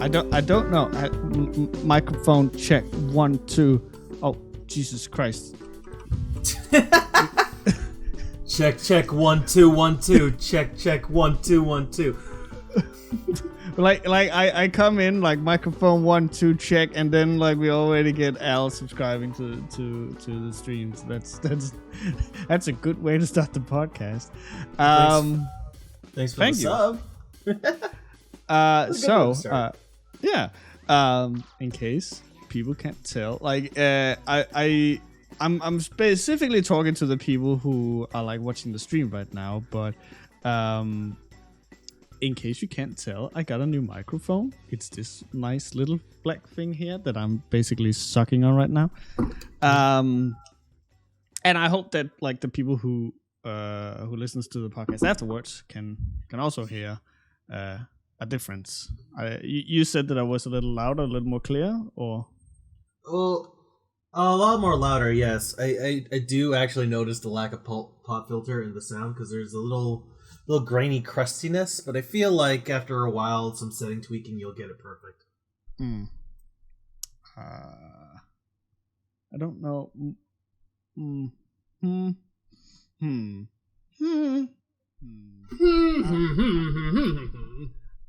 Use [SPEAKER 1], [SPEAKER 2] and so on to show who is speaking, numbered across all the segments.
[SPEAKER 1] I don't know. Microphone check 1 2. Oh, Jesus Christ.
[SPEAKER 2] Check 1 2 1 2. Check 1 2 1 2.
[SPEAKER 1] Like I come in like microphone 1 2 check, and then like we already get Al subscribing to the streams. That's a good way to start the podcast.
[SPEAKER 2] Thanks for the
[SPEAKER 1] sub. In case people can't tell, like I'm specifically talking to the people who are like watching the stream right now, but in case you can't tell, I got a new microphone. It's this nice little black thing here that I'm basically sucking on right now. And I hope that like the people who listens to the podcast afterwards can also hear a difference. You said that I was a little louder, a little more clear, or?
[SPEAKER 2] Well, a lot more louder, yes. I do actually notice the lack of pop filter in the sound because there's a little grainy crustiness, but I feel like after a while, some setting tweaking, you'll get it perfect.
[SPEAKER 1] I don't know.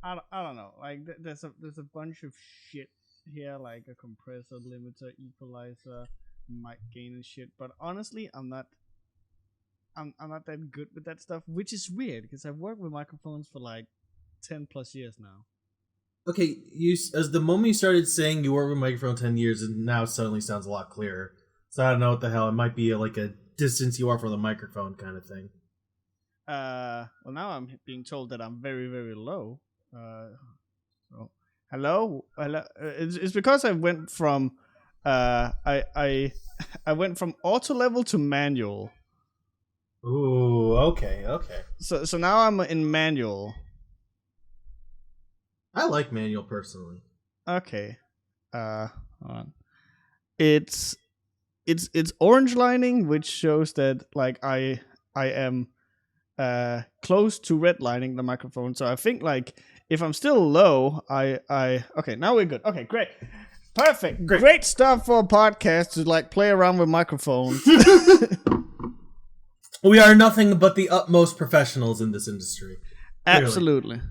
[SPEAKER 1] I don't know. Like there's a bunch of shit here, like a compressor, limiter, equalizer, mic gain and shit. But honestly, I'm not that good with that stuff, which is weird because I've worked with microphones for like 10 plus years now.
[SPEAKER 2] Okay, as the moment you started saying you worked with microphone 10 years, and now it suddenly sounds a lot clearer. So I don't know what the hell. It might be like a distance you are from the microphone kind of thing.
[SPEAKER 1] Well, now I'm being told that I'm very, very low. So, hello. It's because I went from I went from auto level to manual.
[SPEAKER 2] Ooh, okay.
[SPEAKER 1] So now I'm in manual.
[SPEAKER 2] I like manual personally.
[SPEAKER 1] Okay. Hold on. It's orange lining, which shows that like I am close to redlining the microphone. So I think like if I'm still low, okay, now we're good. Okay, great. Perfect. Great stuff for a podcast to like play around with microphones.
[SPEAKER 2] We are nothing but the utmost professionals in this industry. Clearly.
[SPEAKER 1] Absolutely.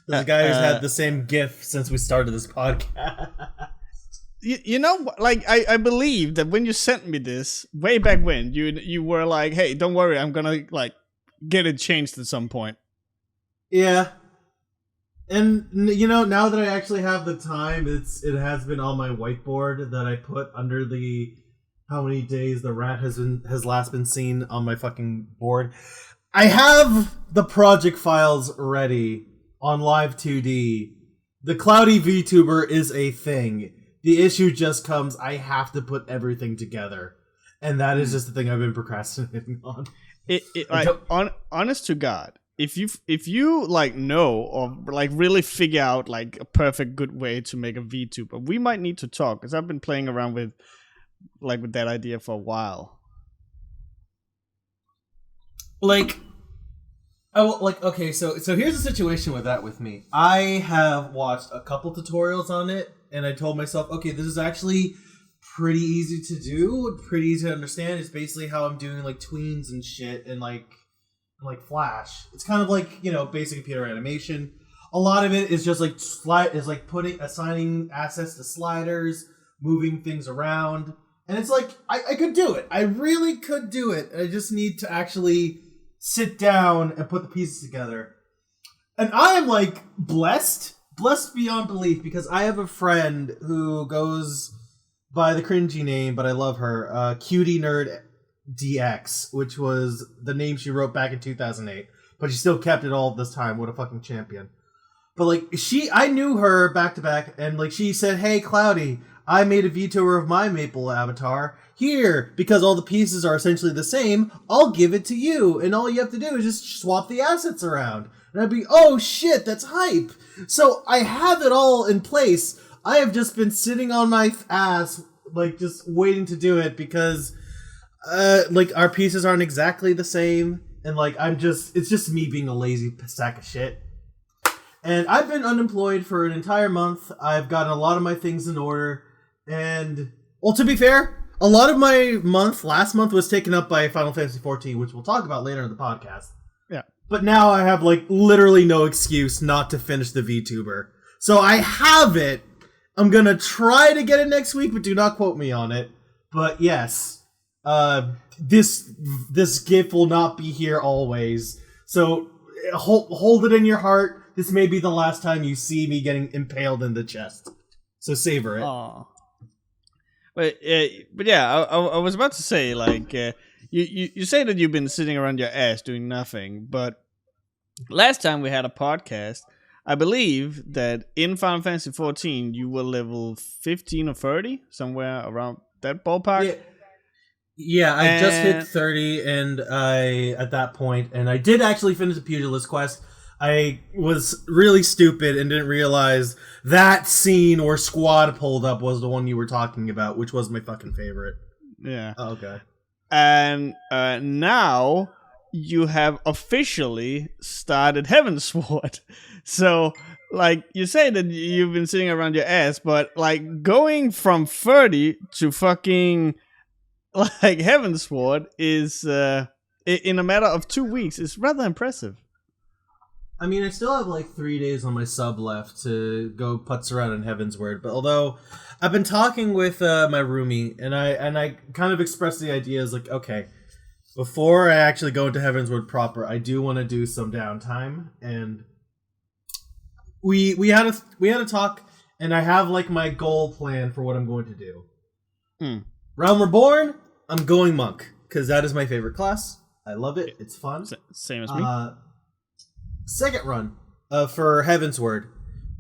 [SPEAKER 2] There's a guy who's had the same GIF since we started this podcast.
[SPEAKER 1] You know, like I believe that when you sent me this way back when, you were like, "Hey, don't worry, I'm gonna like get it changed at some point."
[SPEAKER 2] Yeah, and you know, now that I actually have the time, it has been on my whiteboard that I put under the how many days the rat has last been seen on my fucking board. I have the project files ready on Live 2D. The Cloudy VTuber is a thing. The issue just comes, I have to put everything together. And that is just the thing I've been procrastinating on.
[SPEAKER 1] Honest to God, if you like know or like really figure out like a perfect good way to make a VTuber, we might need to talk, because I've been playing around with that idea for a while.
[SPEAKER 2] Okay, so here's the situation with that with me. I have watched a couple tutorials on it, and I told myself, okay, this is actually pretty easy to do, pretty easy to understand. It's basically how I'm doing like tweens and shit, and like Flash. It's kind of like, you know, basic computer animation. A lot of it is just like assigning assets to sliders, moving things around, and it's like I could do it. I really could do it. I just need to actually sit down and put the pieces together. And I am like blessed beyond belief, because I have a friend who goes by the cringy name, but I love her, Cutie Nerd DX, which was the name she wrote back in 2008, but she still kept it all this time. What a fucking champion. But like I knew her back to back, and like she said, "Hey Cloudy, I made a VTuber of my Maple avatar. Here, because all the pieces are essentially the same, I'll give it to you, and all you have to do is just swap the assets around." And I'd be, oh shit, that's hype. So I have it all in place. I have just been sitting on my ass, like just waiting to do it, because like our pieces aren't exactly the same, and like it's just me being a lazy sack of shit. And I've been unemployed for an entire month. I've gotten a lot of my things in order. And, well, to be fair, a lot of my last month was taken up by Final Fantasy XIV, which we'll talk about later in the podcast.
[SPEAKER 1] Yeah.
[SPEAKER 2] But now I have, like, literally no excuse not to finish the VTuber. So I have it. I'm gonna try to get it next week, but do not quote me on it. But yes, this gift will not be here always. So hold it in your heart. This may be the last time you see me getting impaled in the chest. So savor it.
[SPEAKER 1] Aww. But yeah, I was about to say, like, you say that you've been sitting around your ass doing nothing, but last time we had a podcast, I believe that in Final Fantasy XIV you were level 15 or 30, somewhere around that ballpark.
[SPEAKER 2] Yeah, I just hit 30, and at that point, and I did actually finish the Pugilist quest. I was really stupid and didn't realize that scene where Squad pulled up was the one you were talking about, which was my fucking favorite.
[SPEAKER 1] Yeah.
[SPEAKER 2] Oh, okay.
[SPEAKER 1] And now you have officially started Heavensward. So, like, you say that you've been sitting around your ass, but, like, going from 30 to fucking, like, Heavensward is, in a matter of 2 weeks, is rather impressive.
[SPEAKER 2] I mean, I still have, like, 3 days on my sub left to go putz around in Heavensward, but although I've been talking with my roomie, and I kind of expressed the idea as, like, okay, before I actually go into Heavensward proper, I do want to do some downtime, and we had a talk, and I have, like, my goal plan for what I'm going to do. Realm Reborn, I'm going Monk, because that is my favorite class. I love it. It's fun.
[SPEAKER 1] Same as me.
[SPEAKER 2] Second run for Heavensward,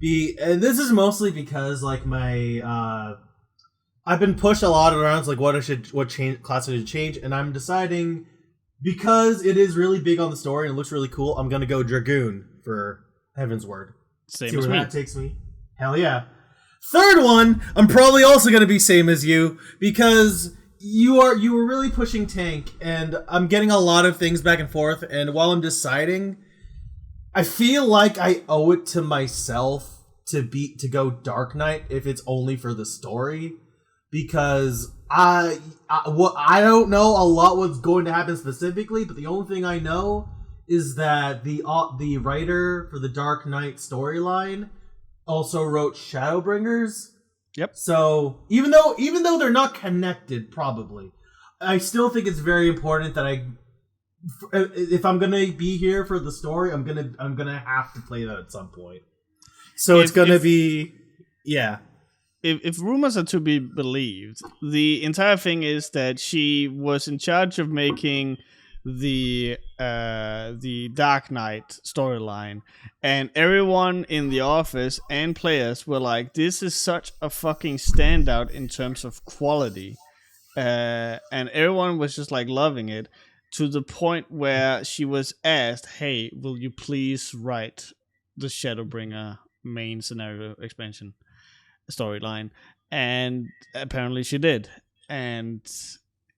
[SPEAKER 2] and this is mostly because, like, my I've been pushed a lot around, like what class I should change, and I'm deciding, because it is really big on the story and it looks really cool, I'm gonna go Dragoon for Heavensward.
[SPEAKER 1] Same
[SPEAKER 2] See
[SPEAKER 1] as
[SPEAKER 2] where
[SPEAKER 1] me.
[SPEAKER 2] that takes me. Hell yeah. Third one, I'm probably also gonna be same as you, because you were really pushing tank, and I'm getting a lot of things back and forth, and while I'm deciding, I feel like I owe it to myself to go Dark Knight if it's only for the story, because I don't know a lot what's going to happen specifically, but the only thing I know is that the writer for the Dark Knight storyline also wrote Shadowbringers.
[SPEAKER 1] Yep.
[SPEAKER 2] So even though they're not connected, probably, I still think it's very important that if I'm gonna be here for the story, I'm gonna have to play that at some point. So it's gonna be, yeah.
[SPEAKER 1] If rumors are to be believed, the entire thing is that she was in charge of making the Dark Knight storyline, and everyone in the office and players were like, "This is such a fucking standout in terms of quality," and everyone was just like loving it, to the point where she was asked, "Hey, will you please write the Shadowbringer main scenario expansion storyline?" And apparently she did, and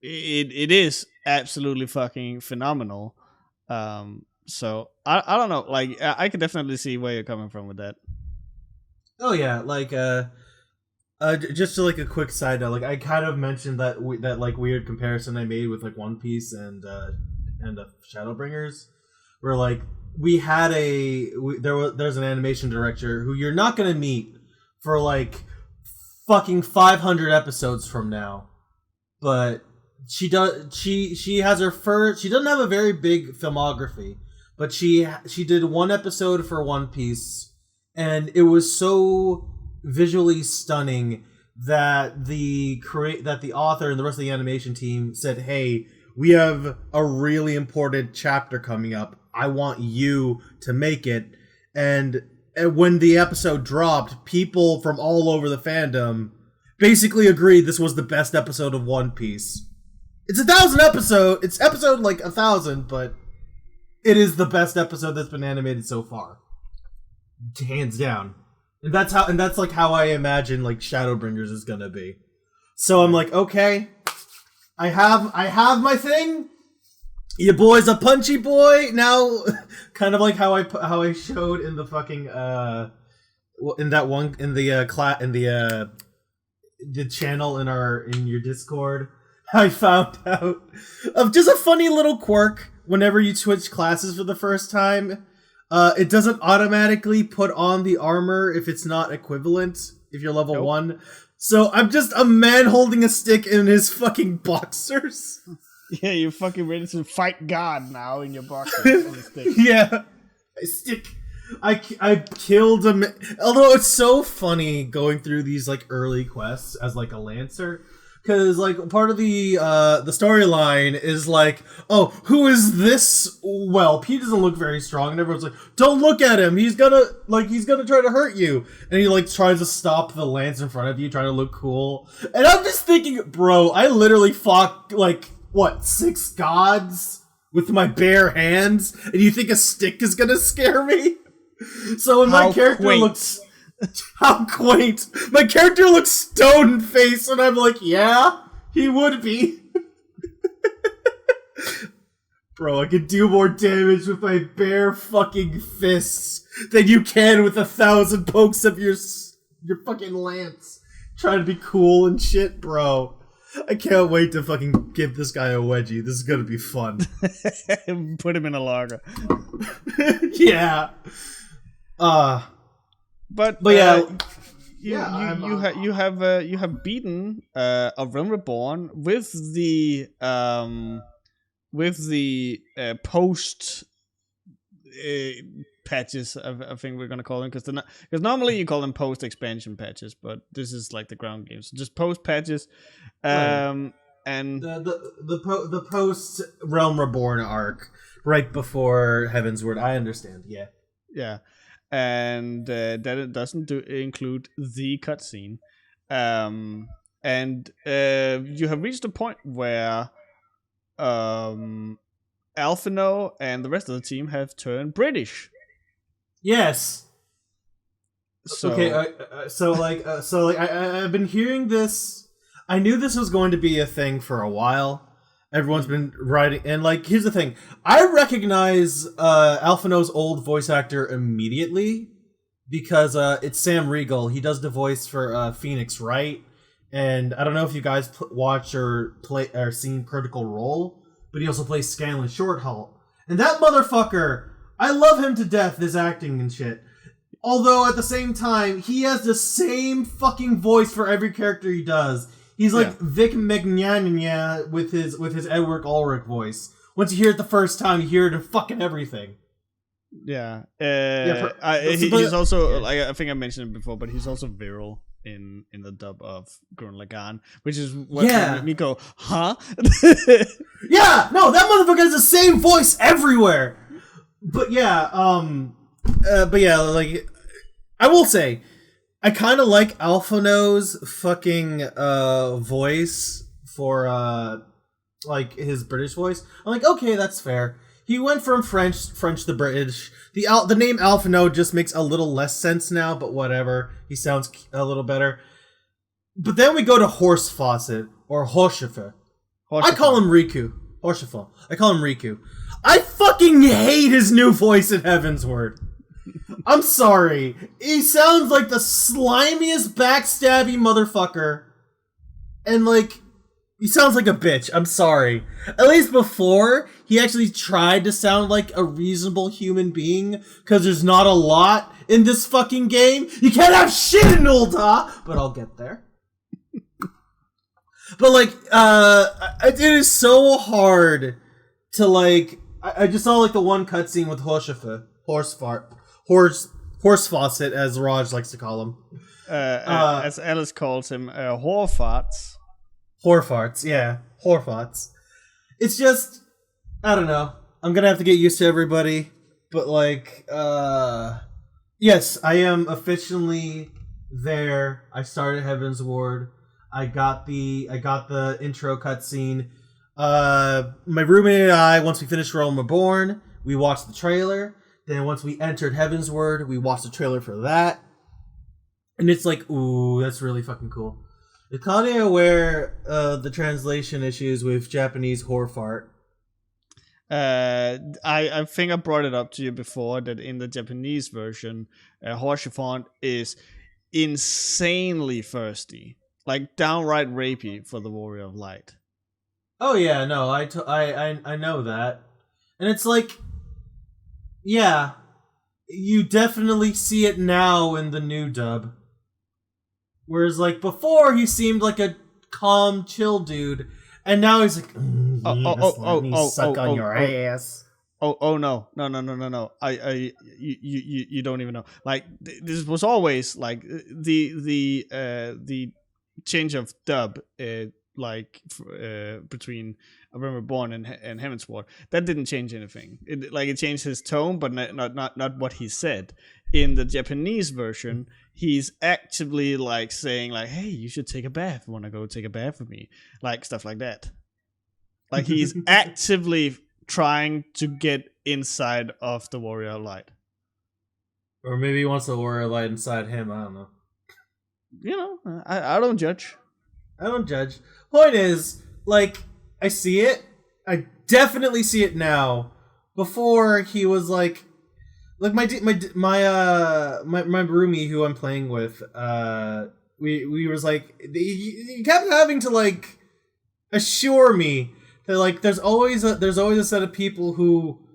[SPEAKER 1] it is absolutely fucking phenomenal. So I don't know, like, I can definitely see where you're coming from with that.
[SPEAKER 2] Oh yeah, like just to, like, a quick side note, like, I kind of mentioned that that like weird comparison I made with, like, One Piece and Shadowbringers, where, like, there's an animation director who you're not gonna meet for, like, fucking 500 episodes from now, but she has her first. She doesn't have a very big filmography, but she did one episode for One Piece, and it was so visually stunning that the author and the rest of the animation team said, "Hey, we have a really important chapter coming up. I want you to make it." And when the episode dropped, people from all over the fandom basically agreed this was the best episode of One Piece. It's 1,000 episodes. It's episode like 1,000, but it is the best episode that's been animated so far, hands down. And that's like how I imagine, like, Shadowbringers is gonna be. So I'm like, okay, I have my thing. Your boy's a punchy boy now, kind of like how I showed in the fucking in that one in the the channel in your Discord. I found out of just a funny little quirk. Whenever you switch classes for the first time, it doesn't automatically put on the armor if it's not equivalent. If you're level 1, so I'm just a man holding a stick in his fucking boxers.
[SPEAKER 1] Yeah, you're fucking ready to fight God now in your boxers on the stick.
[SPEAKER 2] Yeah, stick. I killed him. Although it's so funny going through these like early quests as like a lancer, because like part of the storyline is like, oh, who is this whelp? He doesn't look very strong, and everyone's like, don't look at him. He's gonna try to hurt you, and he like tries to stop the lance in front of you, trying to look cool. And I'm just thinking, bro, I literally fought like what 6 gods with my bare hands, and you think a stick is gonna scare me? So when my character looks... How quaint! My character looks stone-faced, and I'm like, yeah, he would be. Bro, I can do more damage with my bare fucking fists than you can with 1,000 pokes of your fucking lance. Trying to be cool and shit, bro. I can't wait to fucking give this guy a wedgie. This is gonna be fun.
[SPEAKER 1] Put him in a lager.
[SPEAKER 2] Yeah.
[SPEAKER 1] But
[SPEAKER 2] yeah,
[SPEAKER 1] you have beaten a Realm Reborn with the post patches. I think we're gonna call them because normally you call them post expansion patches, but this is like the ground game, so just post patches.
[SPEAKER 2] Right.
[SPEAKER 1] And
[SPEAKER 2] the post Realm Reborn arc right before Heaven's Word. I understand. Yeah.
[SPEAKER 1] Yeah. And that it doesn't include the cutscene, and you have reached a point where Alphino and the rest of the team have turned British.
[SPEAKER 2] Yes.
[SPEAKER 1] So,
[SPEAKER 2] okay. I've been hearing this. I knew this was going to be a thing for a while. Everyone's been writing, and like, here's the thing: I recognize Alphino's old voice actor immediately because it's Sam Riegel. He does the voice for Phoenix Wright, and I don't know if you guys watch or play or seen Critical Role, but he also plays Scanlan Shorthalt. And that motherfucker, I love him to death. His acting and shit. Although at the same time, he has the same fucking voice for every character he does. He's like Vic Mignogna with his Edward Ulrich voice. Once you hear it the first time, you hear it in fucking everything.
[SPEAKER 1] Yeah. He's also, like, I think I mentioned it before, but he's also Viral in the dub of Gurren Lagann, which is what made me go, huh?
[SPEAKER 2] Yeah, no, that motherfucker has the same voice everywhere. But yeah, like, I will say, I kind of like Alphino's fucking voice for like his British voice. I'm like, okay, that's fair. He went from French to British. The name Alphino just makes a little less sense now, but whatever. He sounds a little better. But then we go to Horse Faucet or Horschifer. I call him Riku. Horschifer. I call him Riku. I fucking hate his new voice in Heaven's Word. I'm sorry. He sounds like the slimiest, backstabby motherfucker. And, like, he sounds like a bitch. I'm sorry. At least before, he actually tried to sound like a reasonable human being, because there's not a lot in this fucking game. You can't have shit in Ul'dah, but I'll get there. But, like, it is so hard to, like, I just saw, like, the one cutscene with Horse Faucet, as Raj likes to call him.
[SPEAKER 1] As Alice calls him, Horfarts.
[SPEAKER 2] Horfarts, yeah. Horfarts. It's just, I don't know. I'm gonna have to get used to everybody. But, like, yes, I am officially there. I started Heaven's Ward. I got the intro cutscene. My roommate and I, once we finished Realm Reborn, we watched the trailer. Then once we entered Heaven's Word, we watched the trailer for that. And it's like, ooh, that's really fucking cool. Is Kanye aware of the translation issues with Japanese whore fart?
[SPEAKER 1] I think I brought it up to you before that in the Japanese version, Horsefont is insanely thirsty, like downright rapey for the Warrior of Light.
[SPEAKER 2] Oh yeah, no, I know that, and it's like, yeah, you definitely see it now in the new dub. Whereas like before, he seemed like a calm, chill dude, and now he's like, let me suck on your ass.
[SPEAKER 1] Oh no. You don't even know. Like this was always like the change of dub between Realm Reborn and Heaven's Ward, that didn't change anything. It changed his tone, but not what he said. In the Japanese version, he's actively like saying like, "Hey, you should take a bath. Want to go take a bath with me?" Like stuff like that. Like he's actively trying to get inside of the Warrior of Light.
[SPEAKER 2] Or maybe he wants the Warrior of Light inside him. I don't know.
[SPEAKER 1] You know, I don't judge.
[SPEAKER 2] I don't judge. Point is, like, I see it. I definitely see it now. Before he was like my roomie who I'm playing with. We was like, he kept having to like assure me that like there's always a set of people who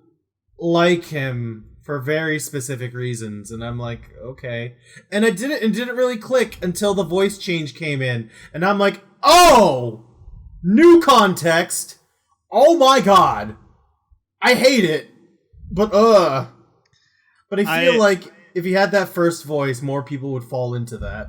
[SPEAKER 2] like him for very specific reasons, and I'm like, okay. And it didn't really click until the voice change came in, and I'm like, oh, new context. Oh my god, I hate it, but I feel like if he had that first voice, more people would fall into that.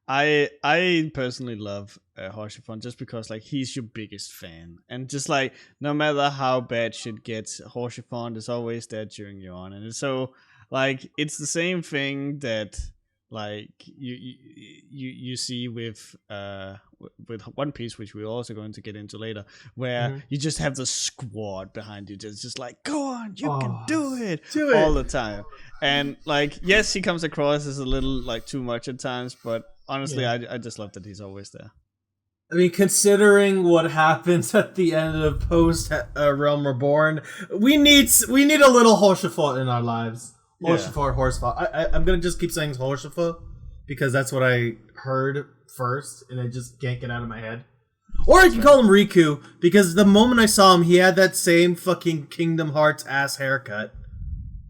[SPEAKER 1] I personally love Horsefont just because like he's your biggest fan, and just like no matter how bad shit gets, Horsefont is always there cheering you on, and it's so like it's the same thing that like you see with One Piece, which we're also going to get into later, where you just have the squad behind you, just like, go on, you can do it all the time. And like, yes, he comes across as a little like too much at times, but honestly, I just love that he's always there.
[SPEAKER 2] I mean, considering what happens at the end of post Realm Reborn, we need a little Horsefont in our lives. Horsefont. I'm gonna just keep saying Horsefont because that's what I heard first, and I just can't get out of my head. Or I can call him Riku because the moment I saw him, he had that same fucking Kingdom Hearts ass haircut,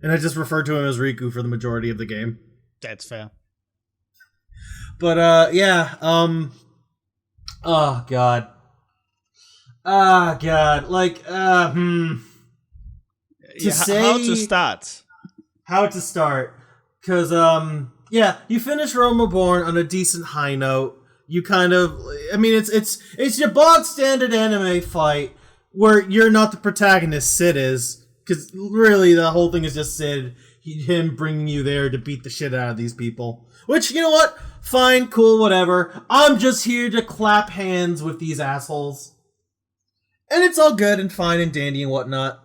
[SPEAKER 2] and I just referred to him as Riku for the majority of the game.
[SPEAKER 1] That's fair.
[SPEAKER 2] But oh god. Like How to start. Cause you finish Realm Reborn on a decent high note. You kind of, I mean, it's your bog standard anime fight where you're not the protagonist, Sid is. Cause really the whole thing is just Sid, him bringing you there to beat the shit out of these people. Which, you know what? Fine, cool, whatever. I'm just here to clap hands with these assholes. And it's all good and fine and dandy and whatnot.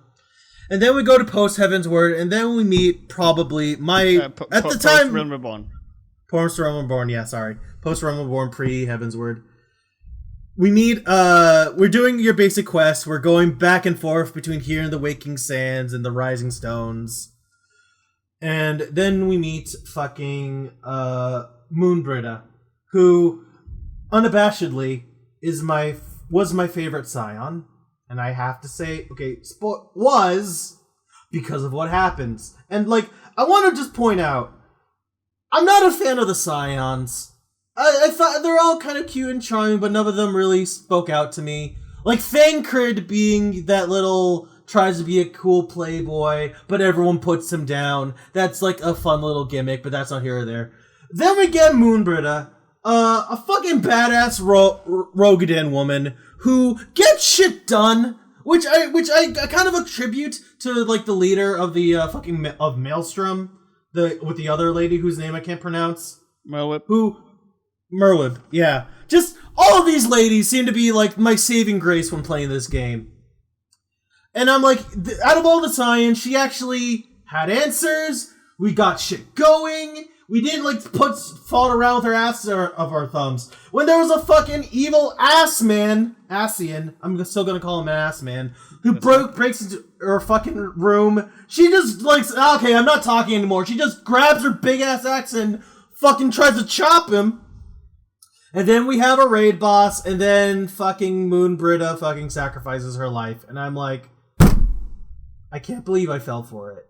[SPEAKER 2] And then we go to post Heaven's Word, and then we meet probably at the time...
[SPEAKER 1] Post Realm Reborn.
[SPEAKER 2] Post Realm Reborn, yeah, sorry. Post Realm Reborn, pre Heaven's Word. We meet, we're doing your basic quest. We're going back and forth between here and the Waking Sands and the Rising Stones. And then we meet fucking, Moonbrita, who, unabashedly, was my favorite Scion. And I have to say, okay, was because of what happens. And, like, I want to just point out, I'm not a fan of the Scions. I thought they're all kind of cute and charming, but none of them really spoke out to me. Like, Thancred being that little, tries to be a cool playboy, but everyone puts him down. That's, like, a fun little gimmick, but that's not here or there. Then we get Moonbrita, a fucking badass Rogadin woman who gets shit done, which I kind of attribute to like the leader of the of Maelstrom, with the other lady whose name I can't pronounce. Merwib, yeah. Just all of these ladies seem to be like my saving grace when playing this game. And I'm like, out of all the science, she actually had answers. We got shit going. We didn't like fought around with our asses of our thumbs. When there was a fucking evil ass man, Asian, I'm still gonna call him an ass man, who breaks into her fucking room. She just like, okay, I'm not talking anymore. She just grabs her big ass axe and fucking tries to chop him. And then we have a raid boss, and then fucking Moon Britta fucking sacrifices her life. And I'm like, I can't believe I fell for it.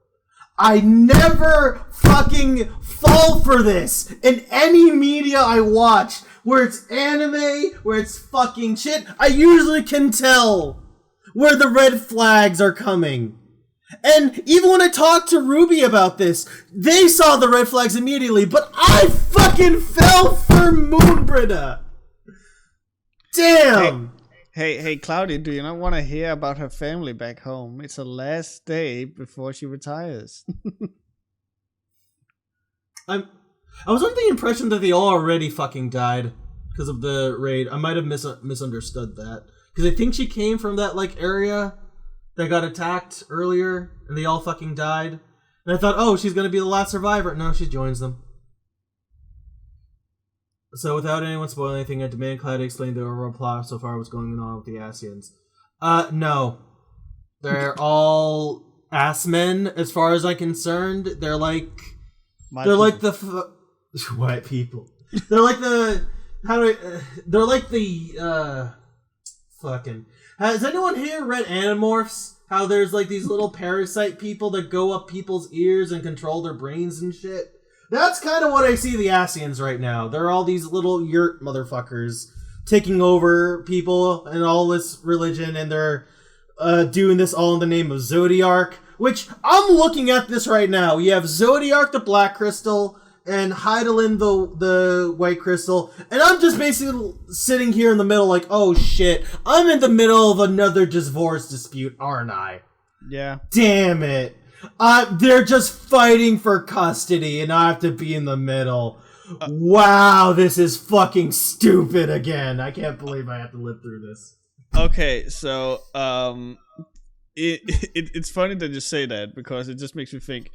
[SPEAKER 2] I never fucking fall for this in any media I watch. Where it's anime, where it's fucking shit, I usually can tell where the red flags are coming. And even when I talked to Ruby about this, they saw the red flags immediately, but I fucking fell for Moon Britta. Damn!
[SPEAKER 1] Hey, Cloudy, do you not want to hear about her family back home? It's her last day before she retires.
[SPEAKER 2] I was under the impression that they all already fucking died because of the raid. I might have misunderstood that. Because I think she came from that, like, area that got attacked earlier, and they all fucking died. And I thought, oh, she's gonna be the last survivor. No, she joins them. So without anyone spoiling anything, I demand Cloud to explain the overall plot so far what's going on with the Asians. No. They're all ass men, as far as I'm concerned. They're like... like the... white people. They're like the... they're like the... fucking... Has anyone here read Animorphs? How there's like these little parasite people that go up people's ears and control their brains and shit? That's kind of what I see the Asians right now. They're all these little yurt motherfuckers taking over people and all this religion, and they're doing this all in the name of Zodiark, which I'm looking at this right now. You have Zodiark, the black crystal, and Heidelin, the white crystal, and I'm just basically sitting here in the middle like, oh shit, I'm in the middle of another divorce dispute, aren't I?
[SPEAKER 1] Yeah.
[SPEAKER 2] Damn it. They're just fighting for custody, and I have to be in the middle. Wow, this is fucking stupid again. I can't believe I have to live through this.
[SPEAKER 1] Okay, so it's funny that you say that, because it just makes me think.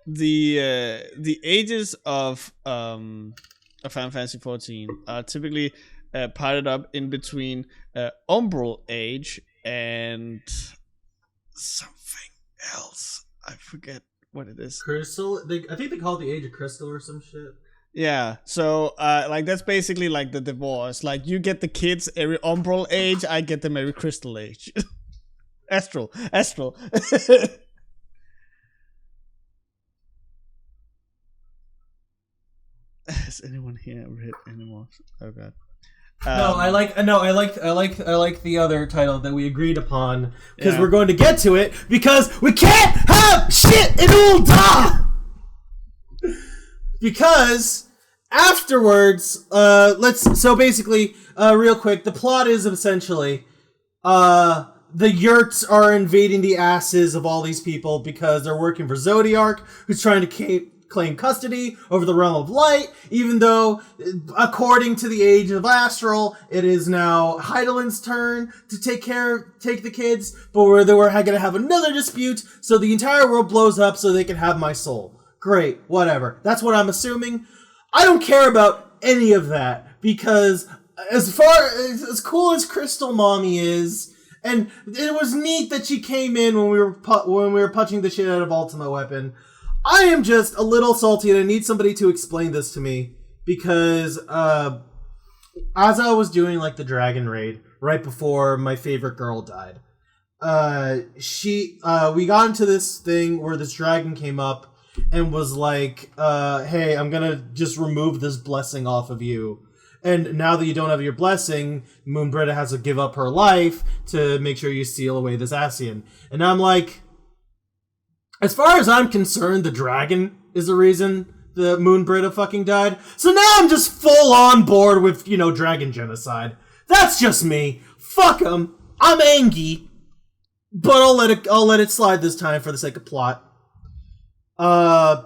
[SPEAKER 1] The ages of Final Fantasy 14 are typically parted up in between Umbral Age and something else. I forget what it is.
[SPEAKER 2] Crystal? I think they call it the Age of Crystal or some shit.
[SPEAKER 1] Yeah, so like that's basically like the divorce. Like you get the kids every Umbral Age, I get them every Crystal Age. Astral. Has anyone here read Animorphs? Oh god.
[SPEAKER 2] No, I like the other title that we agreed upon, because we're going to get to it, because we can't have shit in Ul'dah! Because afterwards, so basically, real quick, the plot is essentially, the yurts are invading the asses of all these people because they're working for Zodiark, who's trying to claim custody over the realm of light, even though, according to the Age of Astral, it is now Heidelin's turn to take the kids, but we're going to have another dispute, so the entire world blows up so they can have my soul. Great, whatever. That's what I'm assuming. I don't care about any of that, because as cool as Crystal Mommy is, and it was neat that she came in when we were punching the shit out of Ultimate Weapon, I am just a little salty, and I need somebody to explain this to me, because as I was doing like the dragon raid right before my favorite girl died, we got into this thing where this dragon came up and was like, hey, I'm gonna just remove this blessing off of you, and now that you don't have your blessing, Moon Britta has to give up her life to make sure you seal away this Asian. And I'm like, as far as I'm concerned, the dragon is the reason the Moon Britta fucking died. So now I'm just full on board with, dragon genocide. That's just me. Fuck them. I'm angry. But I'll let it slide this time for the sake of plot. I'm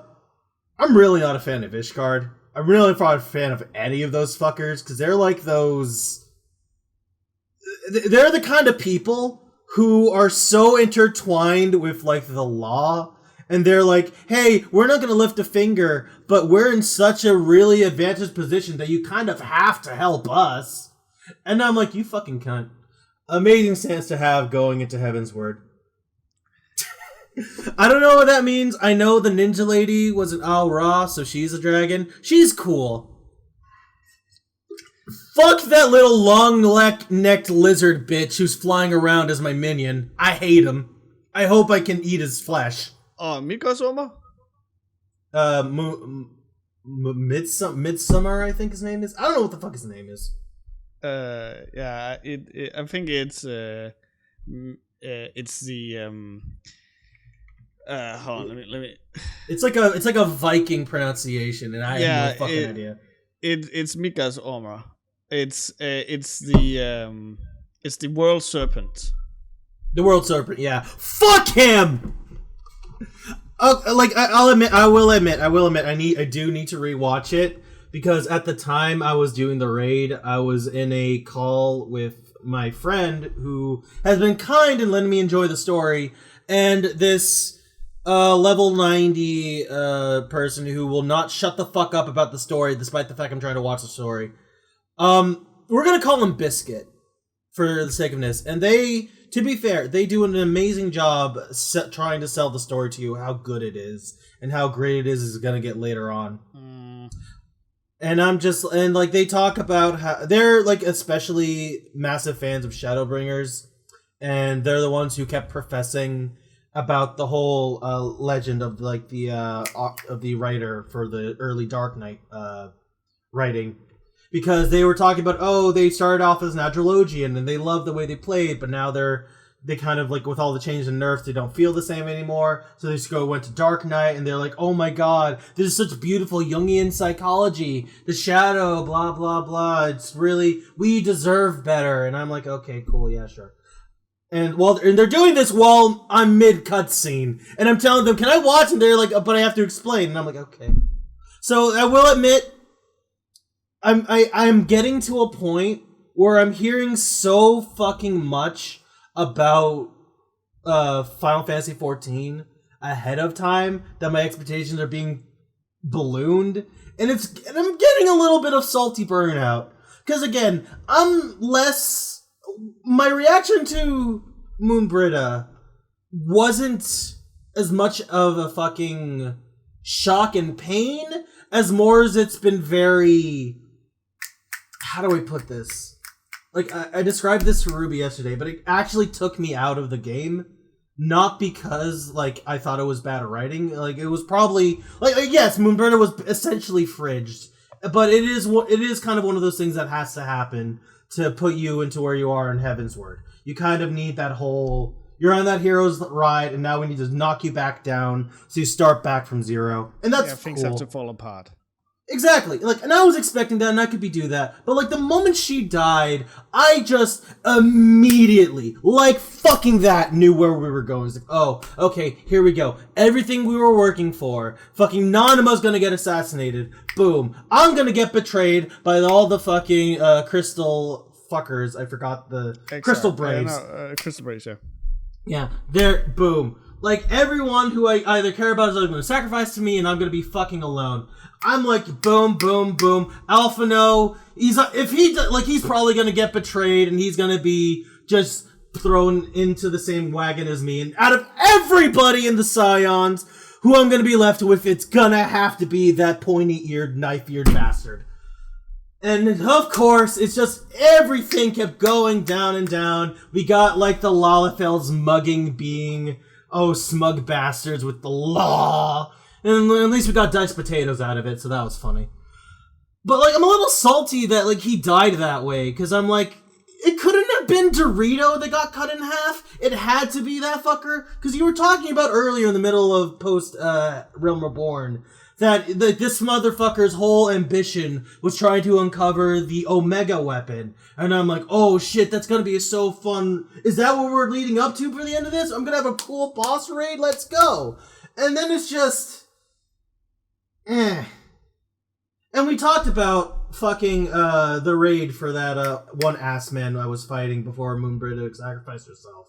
[SPEAKER 2] really not a fan of Ishgard. I'm really not a fan of any of those fuckers, because they're like those... They're the kind of people who are so intertwined with, like, the law And they're like, hey, we're not going to lift a finger, but we're in such a really advantaged position that you kind of have to help us. And I'm like, you fucking cunt. Amazing stance to have going into Heaven's Word. I don't know what that means. I know the ninja lady was an Al Ra, so she's a dragon. She's cool. Fuck that little long-necked lizard bitch who's flying around as my minion. I hate him. I hope I can eat his flesh.
[SPEAKER 1] Mikasoma?
[SPEAKER 2] Midsummer, I think his name is. I don't know what the fuck his name is.
[SPEAKER 1] Yeah, I think it's the hold on, let me.
[SPEAKER 2] It's like a Viking pronunciation, and I have no fucking idea.
[SPEAKER 1] It's Mika's Orma. It's the world serpent.
[SPEAKER 2] The world serpent, yeah. Fuck him. I will admit, I do need to rewatch it because at the time I was doing the raid, I was in a call with my friend who has been kind and letting me enjoy the story, and this level 90 person who will not shut the fuck up about the story despite the fact I'm trying to watch the story. We're gonna call him Biscuit for the sake of this, and to be fair, they do an amazing job trying to sell the story to you, how good it is, and how great it is going to get later on. And they talk about how they're, like, especially massive fans of Shadowbringers, and they're the ones who kept professing about the whole legend of, like, of the writer for the early Dark Knight writing. Because they were talking about, they started off as an Adrologian and they loved the way they played, but now they kind of, like, with all the changes in nerfs, they don't feel the same anymore. So they just went to Dark Knight and they're like, oh my god, this is such beautiful Jungian psychology. The shadow, blah, blah, blah. It's really, we deserve better. And I'm like, okay, cool, yeah, sure. And they're doing this while I'm mid cutscene. And I'm telling them, can I watch? And they're like, but I have to explain. And I'm like, okay. So I will admit, I'm getting to a point where I'm hearing so fucking much about Final Fantasy XIV ahead of time that my expectations are being ballooned, and I'm getting a little bit of salty burnout. Because again, my reaction to Moonbrita wasn't as much of a fucking shock and pain as more as it's been very... How do I put this? Like, I described this to Ruby yesterday, but it actually took me out of the game. Not because, like, I thought it was bad writing. Like, it was probably... Like, yes, Moonbrita was essentially fridged. But it is kind of one of those things that has to happen to put you into where you are in Heaven's Word. You kind of need that whole... You're on that hero's ride, and now we need to knock you back down, so you start back from zero. And that's
[SPEAKER 1] things have to fall apart.
[SPEAKER 2] Exactly. Like, and I was expecting that, and I could do that. But, like, the moment she died, I just immediately, like fucking that, knew where we were going. It's like, oh, okay, here we go. Everything we were working for. Fucking Nanima's gonna get assassinated. Boom. I'm gonna get betrayed by all the fucking crystal fuckers. I forgot the... Crystal Braves.
[SPEAKER 1] Crystal Braves, yeah.
[SPEAKER 2] Yeah. They're... Boom. Like, everyone who I either care about is going to sacrifice to me, and I'm going to be fucking alone. I'm like, boom, boom, boom. Alphino, he's probably going to get betrayed, and he's going to be just thrown into the same wagon as me. And out of everybody in the Scions, who I'm going to be left with, it's going to have to be that pointy-eared, knife-eared bastard. And, of course, it's just everything kept going down and down. We got, like, the Lalafelds mugging being... Oh, smug bastards with the law. And at least we got diced potatoes out of it, so that was funny. But, like, I'm a little salty that, like, he died that way, because I'm like, it couldn't have been Dorito that got cut in half. It had to be that fucker. Because you were talking about earlier in the middle of post-Realm Reborn, that this motherfucker's whole ambition was trying to uncover the Omega weapon. And I'm like, oh shit, that's gonna be so fun. Is that what we're leading up to for the end of this? I'm gonna have a cool boss raid? Let's go. And then it's just... And we talked about fucking the raid for that one ass man I was fighting before Moonbrita sacrificed herself.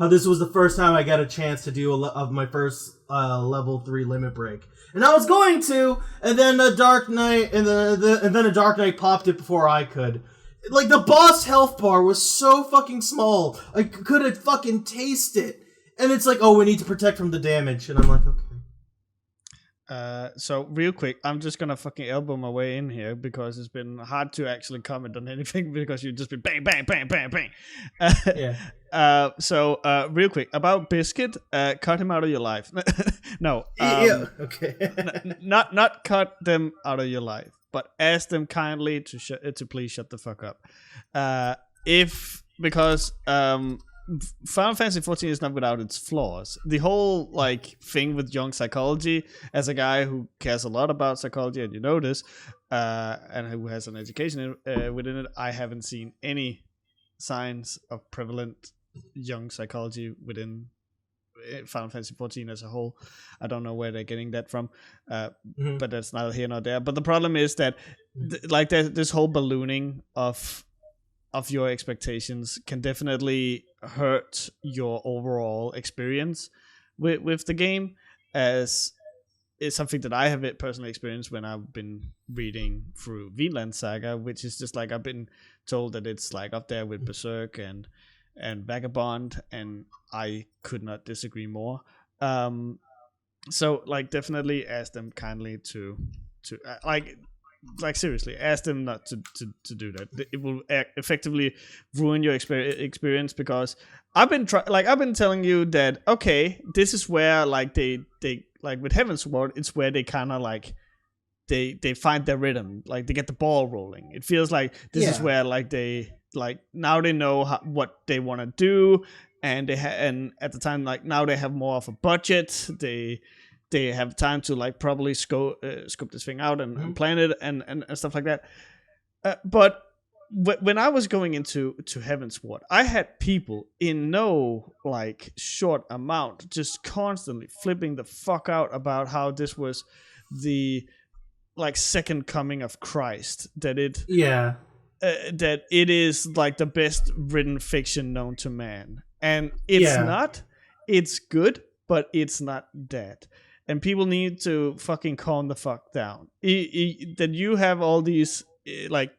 [SPEAKER 2] how this was the first time I got a chance to do of my first level 3 limit break. And I was going to, and then a Dark Knight, and then a Dark Knight popped it before I could. Like, the boss health bar was so fucking small, I couldn't fucking taste it. And it's like, oh, we need to protect from the damage. And I'm like, okay.
[SPEAKER 1] So real quick, I'm just gonna fucking elbow my way in here because it's been hard to actually comment on anything because you've just been bang, bang, bang, bang, bang.
[SPEAKER 2] Yeah.
[SPEAKER 1] So real quick about Biscuit, cut him out of your life. No.
[SPEAKER 2] Yeah. Okay.
[SPEAKER 1] not cut them out of your life, but ask them kindly to please shut the fuck up. Because Final Fantasy 14 is not without its flaws. The whole like thing with young psychology, as a guy who cares a lot about psychology, and you know this, and who has an education within it, I haven't seen any signs of prevalent young psychology within Final Fantasy 14 as a whole. I don't know where they're getting that from, but that's neither here nor there. But the problem is that like there's this whole ballooning of your expectations can definitely hurt your overall experience with the game, as it's something that I have personally experienced when I've been reading through Vinland Saga, which is just like I've been told that it's like up there with Berserk and Vagabond, and I could not disagree more. So like definitely ask them kindly to like seriously, ask them not to do that. It will effectively ruin your experience, because I've been telling you that okay, this is where like they like with Heaven's Sword, it's where they kind of like they find their rhythm, like they get the ball rolling. It feels like this is where like they like now they know what they want to do, and and at the time like now they have more of a budget. They have time to like probably scope this thing out and plan it and stuff like that. But when I was going into Heaven's Sword, I had people in no like short amount just constantly flipping the fuck out about how this was the like second coming of Christ. That it is like the best written fiction known to man, and it's not. It's good, but it's not that. And people need to fucking calm the fuck down. That you have all these like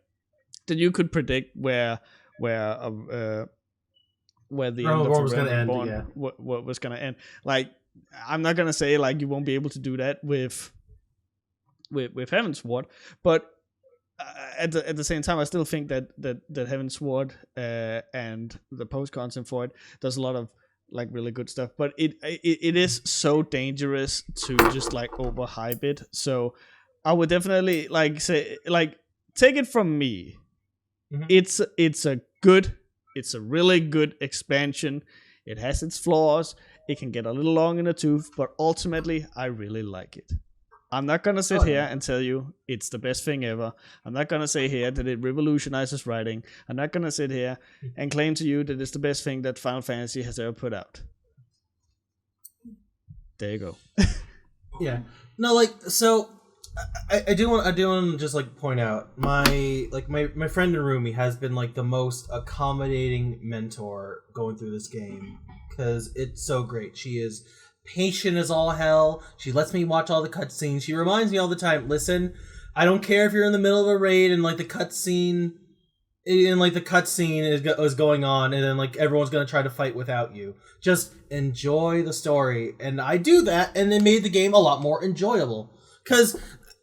[SPEAKER 1] that you could predict where the end of the Realm Reborn what was gonna end. Like I'm not gonna say like you won't be able to do that with Heaven's Sword, but at the same time, I still think that Heaven's Sword and the post content for it does a lot of like really good stuff, but it is so dangerous to just like overhype it. So I would definitely like say like take it from me. It's a really good expansion. It has its flaws. It can get a little long in the tooth, but ultimately I really like it. I'm not gonna sit here and tell you it's the best thing ever. I'm not gonna say here that it revolutionizes writing. I'm not gonna sit here and claim to you that it's the best thing that Final Fantasy has ever put out. There you go.
[SPEAKER 2] Yeah. No, like so. I do want to just like point out my friend Narumi has been like the most accommodating mentor going through this game because it's so great. She is patient as all hell. She lets me watch all the cutscenes. She reminds me all the time, listen, I don't care if you're in the middle of a raid and like the cutscene is going on and then like everyone's gonna try to fight without you. Just enjoy the story. And I do that, and it made the game a lot more enjoyable. Because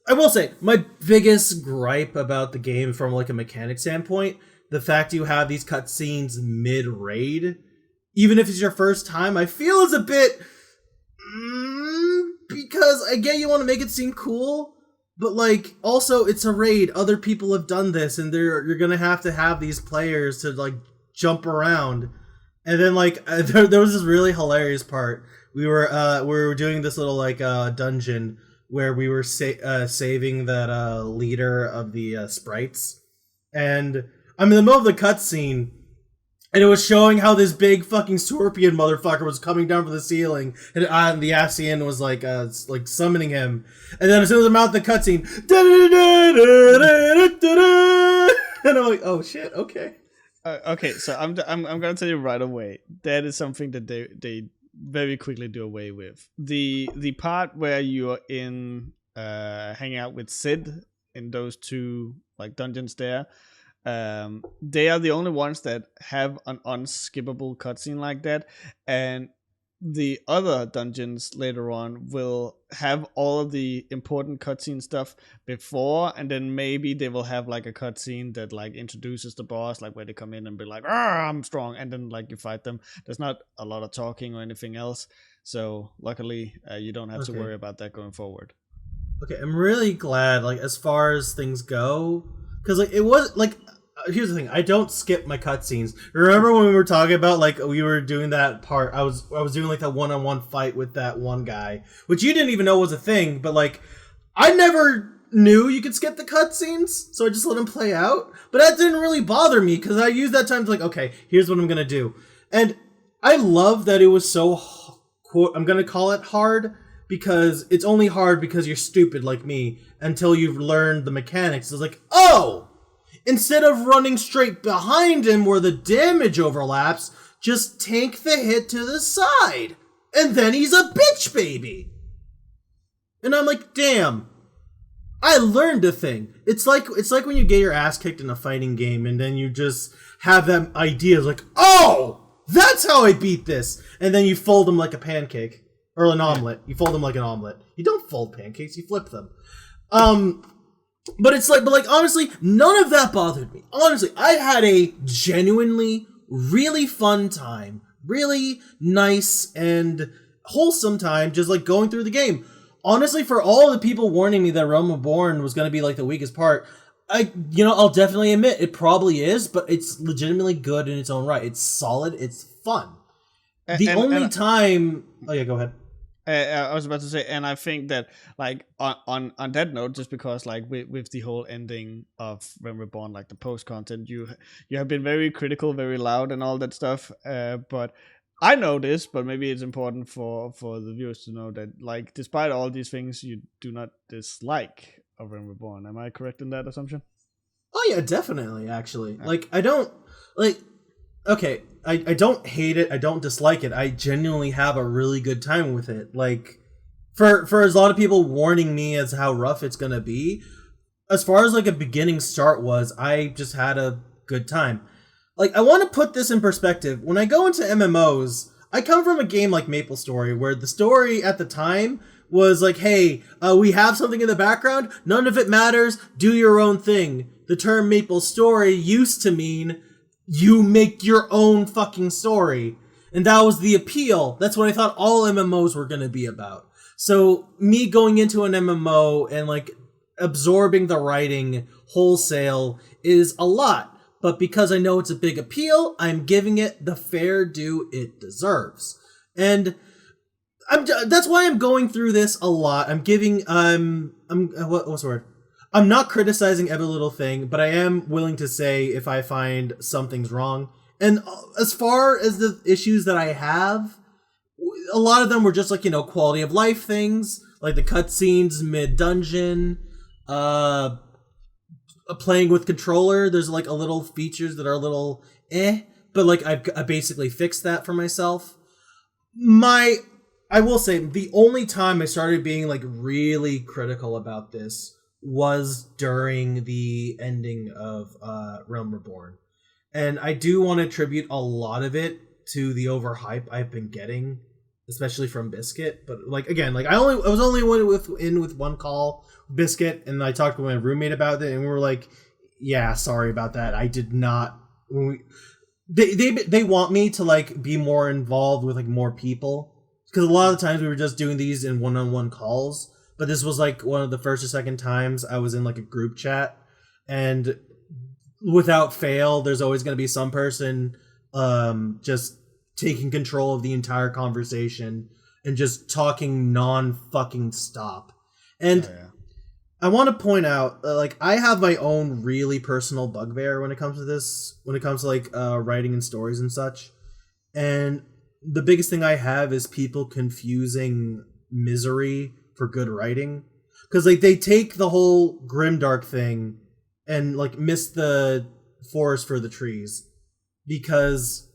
[SPEAKER 2] I will say, my biggest gripe about the game from like a mechanic standpoint, the fact you have these cutscenes mid-raid, even if it's your first time, I feel is a bit because I get you want to make it seem cool, but like also it's a raid. Other people have done this, and you're gonna have these players to like jump around. And then like there was this really hilarious part. We were doing this little like dungeon where we were saving that leader of the sprites, and I'm in the middle of the cutscene. And it was showing how this big fucking scorpion motherfucker was coming down from the ceiling, and the Ascian was like summoning him. And then as soon as I'm out the cutscene, and I'm like, oh shit, okay.
[SPEAKER 1] Okay, so I'm gonna tell you right away. That is something that they very quickly do away with. The part where you're in hanging out with Sid in those two like dungeons there. They are the only ones that have an unskippable cutscene like that, and the other dungeons later on will have all of the important cutscene stuff before, and then maybe they will have like a cutscene that like introduces the boss, like where they come in and be like, "Ah, I'm strong," and then like you fight them. There's not a lot of talking or anything else, so luckily you don't have to
[SPEAKER 2] Okay.
[SPEAKER 1] worry about that going forward.
[SPEAKER 2] Okay, I'm really glad, like, as far as things go, because, like, it was, like, here's the thing, I don't skip my cutscenes. Remember when we were talking about, like, we were doing that part, I was doing, like, that one-on-one fight with that one guy, which you didn't even know was a thing, but, like, I never knew you could skip the cutscenes, so I just let them play out, but that didn't really bother me, because I used that time to, like, okay, here's what I'm gonna do. And I love that it was so, quote, I'm gonna call it hard, because it's only hard because you're stupid like me until you've learned the mechanics. It's like, oh, instead of running straight behind him where the damage overlaps, just tank the hit to the side. And then he's a bitch baby. And I'm like, damn, I learned a thing. It's like when you get your ass kicked in a fighting game and then you just have that idea like, oh, that's how I beat this. And then you fold them like a pancake. Or an omelet. You fold them like an omelet. You don't fold pancakes, you flip them. But it's like, honestly, none of that bothered me. Honestly, I had a genuinely really fun time. Really nice and wholesome time just like going through the game. Honestly, for all the people warning me that Realm Reborn was going to be like the weakest part, I'll definitely admit it probably is, but it's legitimately good in its own right. It's solid, it's fun. The only time... Oh yeah, go ahead.
[SPEAKER 1] I was about to say, and I think that like on that note, just because like with the whole ending of When Reborn, like the post content, you have been very critical, very loud, and all that stuff. But I know this, but maybe it's important for the viewers to know that like despite all these things, you do not dislike of When Reborn. Am I correct in that assumption?
[SPEAKER 2] Oh yeah, definitely. Actually, like I don't like. Okay, I don't hate it. I don't dislike it. I genuinely have a really good time with it. Like, for as a lot of people warning me as how rough it's gonna be, as far as like a beginning start was, I just had a good time. Like, I want to put this in perspective. When I go into MMOs, I come from a game like MapleStory, where the story at the time was like, hey, we have something in the background, none of it matters, do your own thing. The term MapleStory used to mean you make your own fucking story. And that was the appeal. That's what I thought all MMOs were going to be about. So me going into an MMO and like absorbing the writing wholesale is a lot. But because I know it's a big appeal, I'm giving it the fair due it deserves. And that's why I'm going through this a lot. What's the word? I'm not criticizing every little thing, but I am willing to say if I find something's wrong. And as far as the issues that I have, a lot of them were just like, quality of life things, like the cutscenes mid-dungeon, playing with controller. There's like a little features that are a little but like I basically fixed that for myself. I will say the only time I started being like really critical about this was during the ending of Realm Reborn. And I do want to attribute a lot of it to the overhype I've been getting, especially from Biscuit. But like again, like I was only with one call, Biscuit, and I talked to my roommate about it, and we were like, yeah, sorry about that. I did not. They want me to like be more involved with like more people, because a lot of the times we were just doing these in one-on-one calls. But this was like one of the first or second times I was in like a group chat, and without fail, there's always going to be some person just taking control of the entire conversation and just talking non-fucking stop. And I want to point out, like, I have my own really personal bugbear when it comes to this, when it comes to like writing and stories and such. And the biggest thing I have is people confusing misery for good writing, because like they take the whole grimdark thing and like miss the forest for the trees. because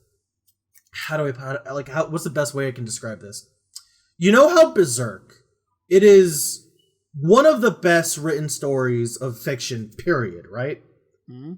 [SPEAKER 2] what's the best way I can describe this? You know how Berserk, it is one of the best written stories of fiction, period, right?
[SPEAKER 1] Mm-hmm.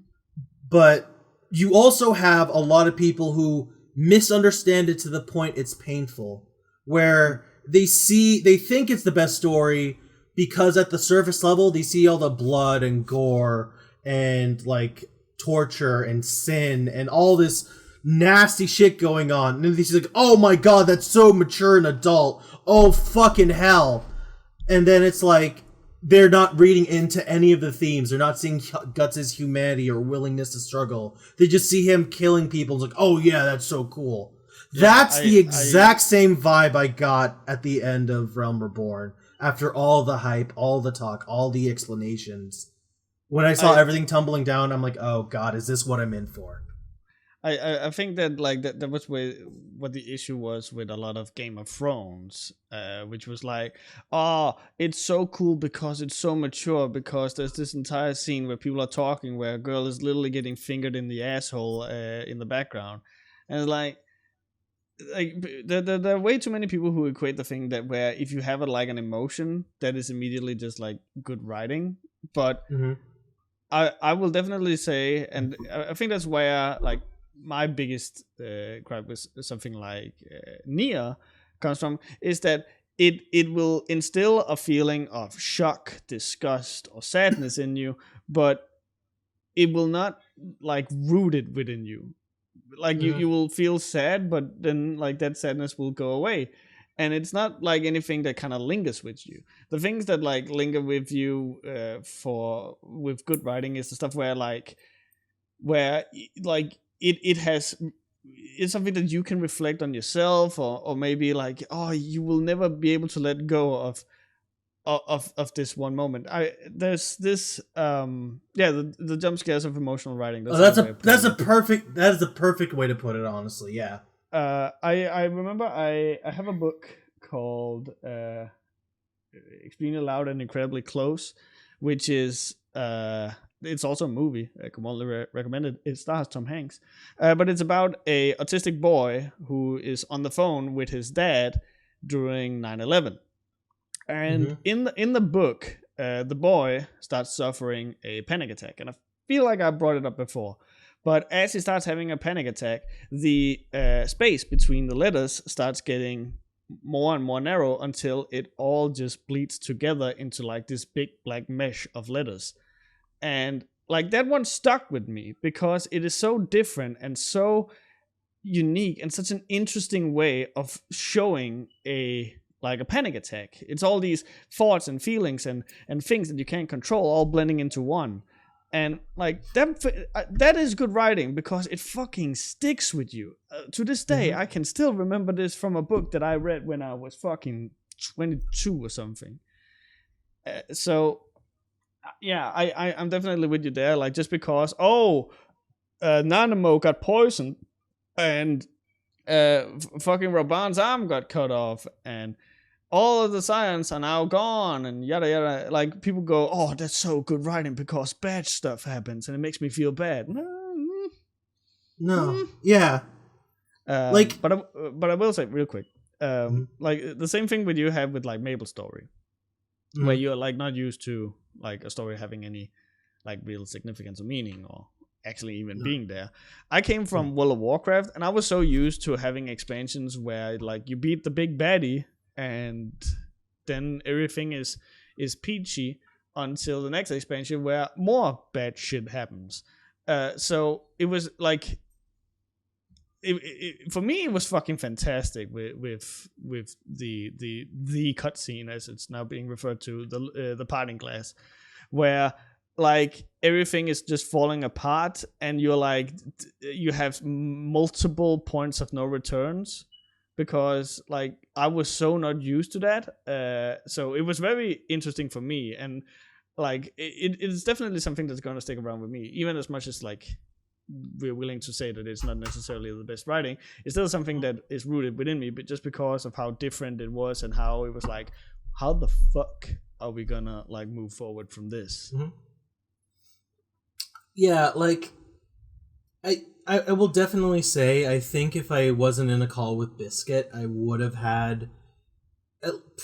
[SPEAKER 2] But you also have a lot of people who misunderstand it to the point it's painful, where they think it's the best story because at the surface level they see all the blood and gore and like torture and sin and all this nasty shit going on, and then he's like, oh my god, that's so mature and adult, oh fucking hell. And then it's like they're not reading into any of the themes. They're not seeing Guts' humanity or willingness to struggle. They just see him killing people. It's like, oh yeah, that's so cool. Yeah, that's the exact same vibe I got at the end of Realm Reborn. After all the hype, all the talk, all the explanations. When I saw everything tumbling down, I'm like, oh god, is this what I'm in for?
[SPEAKER 1] I think that like that was what the issue was with a lot of Game of Thrones, which was like, oh, it's so cool because it's so mature, because there's this entire scene where people are talking where a girl is literally getting fingered in the asshole in the background, and it's like there are way too many people who equate the thing that where if you have an emotion, that is immediately just like good writing, but. Mm-hmm. I will definitely say, and I think that's where like my biggest gripe with something like Nier comes from, is that it will instill a feeling of shock, disgust, or sadness in you, but it will not like root it within you. Like you will feel sad, but then like that sadness will go away. And it's not like anything that kind of lingers with you. The things that like linger with you with good writing is the stuff where it's something that you can reflect on yourself, or maybe like, oh, you will never be able to let go of this one moment. There's this the jump scares of emotional writing.
[SPEAKER 2] That is the perfect way to put it, honestly. Yeah.
[SPEAKER 1] I remember I have a book called Extremely Loud and Incredibly Close, which is it's also a movie. I can only recommend it. It stars Tom Hanks, but it's about a autistic boy who is on the phone with his dad during 9/11, and in the book, the boy starts suffering a panic attack, and I feel like I brought it up before. But as he starts having a panic attack, the space between the letters starts getting more and more narrow until it all just bleeds together into like this big black mesh of letters. And like that one stuck with me because it is so different and so unique and such an interesting way of showing a panic attack. It's all these thoughts and feelings and things that you can't control all blending into one. And like that is good writing because it fucking sticks with you. To this day, I can still remember this from a book that I read when I was fucking 22 or something. So yeah, I'm definitely with you there. Like just because Nanamo got poisoned and fucking Raban's arm got cut off and all of the science are now gone and yada yada. Like people go, oh, that's so good writing because bad stuff happens and it makes me feel bad.
[SPEAKER 2] No. Yeah.
[SPEAKER 1] But I will say real quick, like the same thing with you have with like Mabel's story, where you're like not used to like a story having any like real significance or meaning or actually even being there. I came from World of Warcraft and I was so used to having expansions where like you beat the big baddie and then everything is peachy until the next expansion where more bad shit happens. So it was like for me it was fucking fantastic with the cutscene, as it's now being referred to, the parting glass, where like everything is just falling apart and you're like you have multiple points of no returns. Because like I was so not used to that, so it was very interesting for me, and like it's definitely something that's going to stick around with me, even as much as like we're willing to say that it's not necessarily the best writing. It's still something that is rooted within me, but just because of how different it was and how it was like, how the fuck are we gonna like move forward from this?
[SPEAKER 2] Yeah, like I will definitely say, I think if I wasn't in a call with Biscuit, I would have had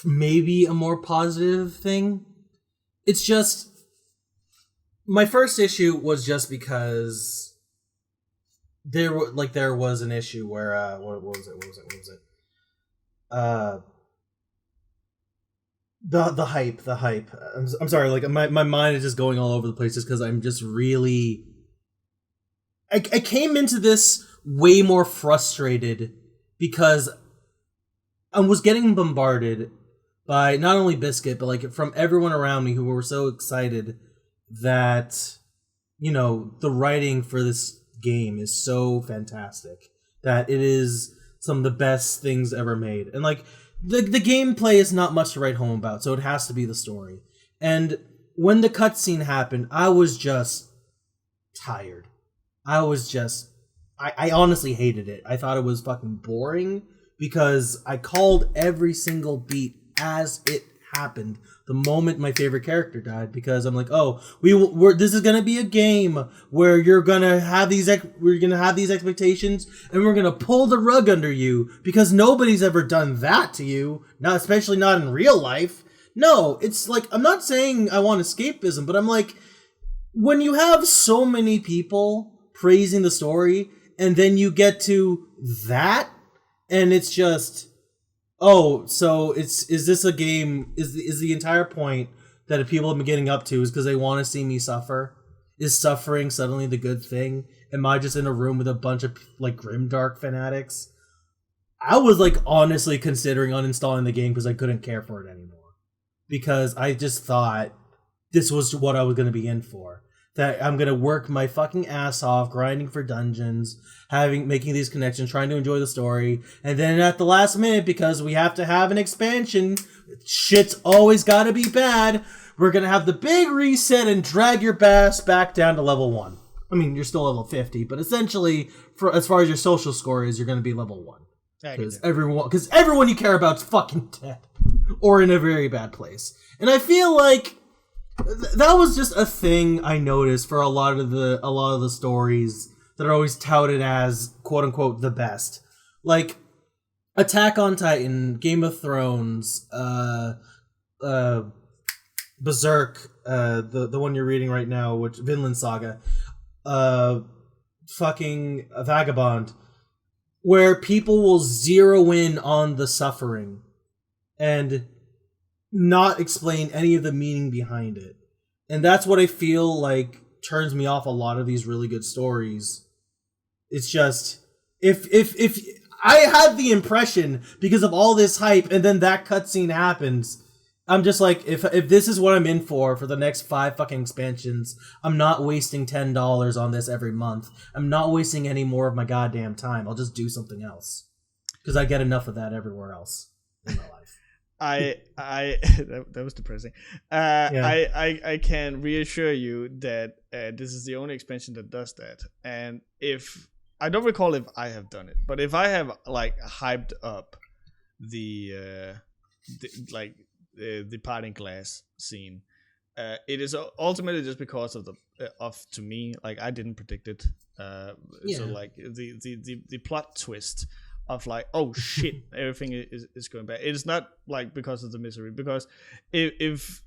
[SPEAKER 2] maybe a more positive thing. It's just, my first issue was just because there was an issue where, what was it? The hype. I'm sorry, like my mind is just going all over the place just because I'm just really... I came into this way more frustrated because I was getting bombarded by not only Biscuit, but like from everyone around me who were so excited that, you know, the writing for this game is so fantastic, that it is some of the best things ever made. And like the gameplay is not much to write home about, so it has to be the story. And when the cutscene happened, I was just tired. I honestly hated it. I thought it was fucking boring because I called every single beat as it happened the moment my favorite character died, because I'm like, oh, this is gonna be a game where you're gonna have these expectations, and we're gonna pull the rug under you because nobody's ever done that to you, not especially not in real life. No, it's like, I'm not saying I want escapism, but I'm like, when you have so many people praising the story, and then you get to that, and it's just, oh, so is this a game? Is the entire point that people have been getting up to is because they want to see me suffer? Is suffering suddenly the good thing? Am I just in a room with a bunch of like grimdark fanatics? I was like honestly considering uninstalling the game because I couldn't care for it anymore, because I just thought this was what I was going to be in for. That I'm gonna work my fucking ass off, grinding for dungeons, making these connections, trying to enjoy the story, and then at the last minute, because we have to have an expansion, shit's always gotta be bad, we're gonna have the big reset and drag your ass back down to level 1. I mean, you're still level 50, but essentially, as far as your social score is, you're gonna be level 1. Because everyone you care about is fucking dead. Or in a very bad place. And I feel like that was just a thing I noticed for a lot of the stories that are always touted as quote unquote the best, like Attack on Titan, Game of Thrones, Berserk, the one you're reading right now, which Vinland Saga, fucking Vagabond, where people will zero in on the suffering and not explain any of the meaning behind it. And that's what I feel like turns me off a lot of these really good stories. It's just, if I had the impression, because of all this hype and then that cutscene happens, I'm just like, if this is what I'm in for the next 5 fucking expansions, I'm not wasting $10 on this every month. I'm not wasting any more of my goddamn time. I'll just do something else, because I get enough of that everywhere else in my life.
[SPEAKER 1] That was depressing.
[SPEAKER 2] Yeah.
[SPEAKER 1] I can reassure you that this is the only expansion that does that. And if I don't recall if I have done it, but if I have like hyped up the parting glass scene, it is ultimately just because of to me, like, I didn't predict it. So like the plot twist of like, oh shit, everything is going bad. It's not like because of the misery, because if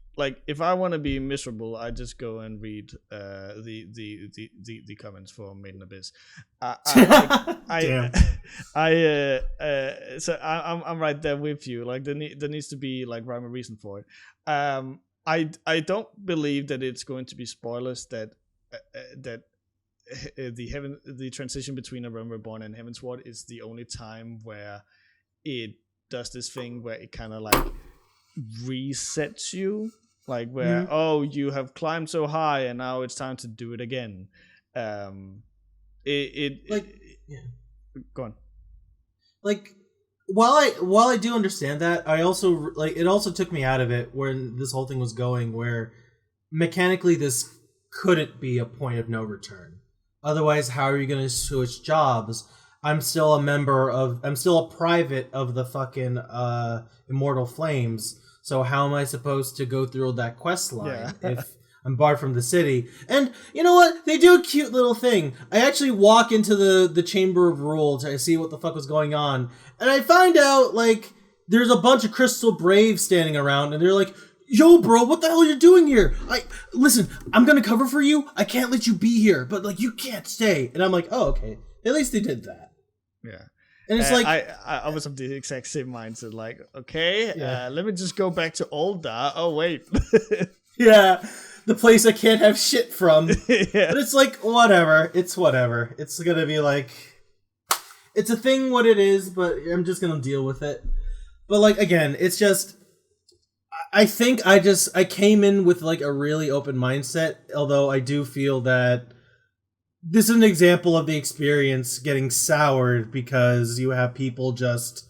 [SPEAKER 1] I want to be miserable, I just go and read the comments for Maiden Abyss. So I'm right there with you. Like there needs to be like rhyme or reason for it. I don't believe that it's going to be spoilers that the transition between A Realm Reborn and Heavensward is the only time where it does this thing where it kind of like resets you, like where oh, you have climbed so high and now it's time to do it again. Go on.
[SPEAKER 2] Like, while I do understand that, I also like, it also took me out of it when this whole thing was going, where mechanically this couldn't be a point of no return. Otherwise, how are you going to switch jobs? I'm still a private of the fucking Immortal Flames. So how am I supposed to go through that quest line if I'm barred from the city. And you know what? They do a cute little thing. I actually walk into the Chamber of Rule to see what the fuck was going on. And I find out, like, there's a bunch of Crystal Braves standing around, and they're like, yo, bro, what the hell are you doing here? Listen, I'm gonna cover for you. I can't let you be here, but, like, you can't stay. And I'm like, oh, okay. At least they did that.
[SPEAKER 1] Yeah.
[SPEAKER 2] And it's like...
[SPEAKER 1] I was of the exact same mindset, like, okay, let me just go back to Ul'dah. Oh, wait.
[SPEAKER 2] Yeah. The place I can't have shit from.
[SPEAKER 1] Yeah.
[SPEAKER 2] But it's like, whatever. It's whatever. It's gonna be like... It's a thing what it is, but I'm just gonna deal with it. But, like, again, it's just... I think I came in with, like, a really open mindset, although I do feel that this is an example of the experience getting soured because you have people just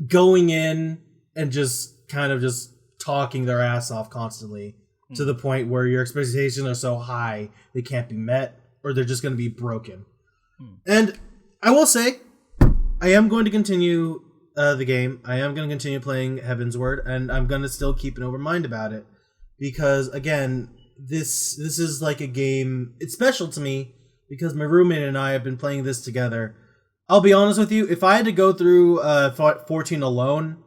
[SPEAKER 2] going in and just kind of just talking their ass off constantly to the point where your expectations are so high they can't be met or they're just going to be broken. And I will say, I am going to continue the game. I am going to continue playing Heavensward, and I'm going to still keep an open mind about it because, again, this is like a game. It's special to me because my roommate and I have been playing this together. I'll be honest with you. If I had to go through 14 alone,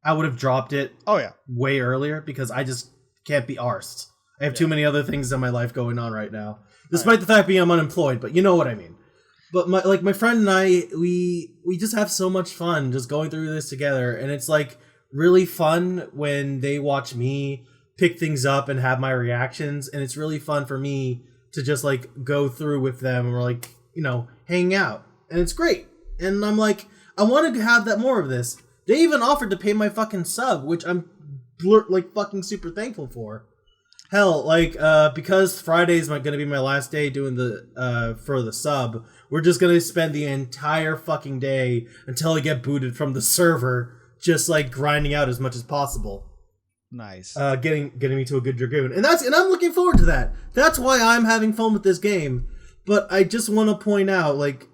[SPEAKER 2] I would have dropped it.
[SPEAKER 1] Oh yeah,
[SPEAKER 2] way earlier because I just can't be arsed. I have too many other things in my life going on right now, despite the fact being I'm unemployed. But you know what I mean. But my friend and I, we just have so much fun just going through this together, and it's like really fun when they watch me pick things up and have my reactions, and it's really fun for me to just like go through with them and we're like, you know, hang out, and it's great. And I'm like, I wanted to have that more of this. They even offered to pay my fucking sub, which I'm like fucking super thankful for. Hell, like because Friday's going to be my last day doing the for the sub, we're just going to spend the entire fucking day until I get booted from the server, just like grinding out as much as possible.
[SPEAKER 1] Nice.
[SPEAKER 2] Getting me to a good Dragoon. And I'm looking forward to that. That's why I'm having fun with this game. But I just want to point out, like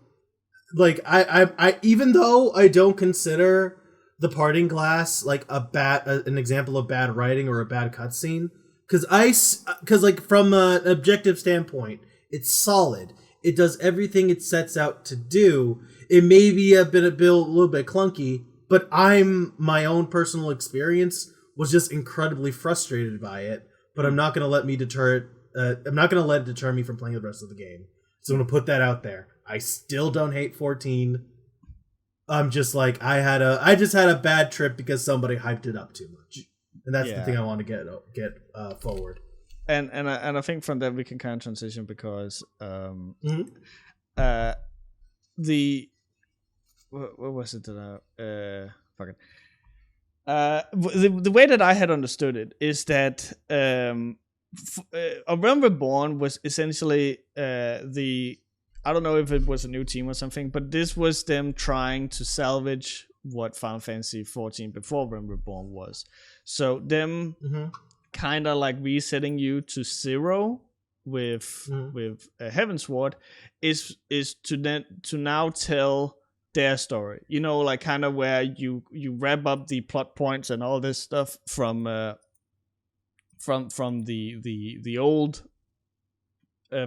[SPEAKER 2] I even though I don't consider the parting glass like an example of bad writing or a bad cutscene, because like from an objective standpoint, it's solid. It does everything it sets out to do. It may be a little bit clunky, but my own personal experience was just incredibly frustrated by it. But I'm not going to let me deter it. I'm not going to let it deter me from playing the rest of the game. So I'm going to put that out there. I still don't hate 14. I'm just like, I just had a bad trip because somebody hyped it up too much. And that's the thing I want to get forward.
[SPEAKER 1] And I think from that we can kind of transition because what was it that fuck it. The way that I had understood it is that A Realm Reborn was essentially I don't know if it was a new team or something, but this was them trying to salvage what Final Fantasy 14 before Realm Reborn was. So them kind of like resetting you to 0 with Heavensward is to now tell their story, you know, like kind of where you wrap up the plot points and all this stuff from the old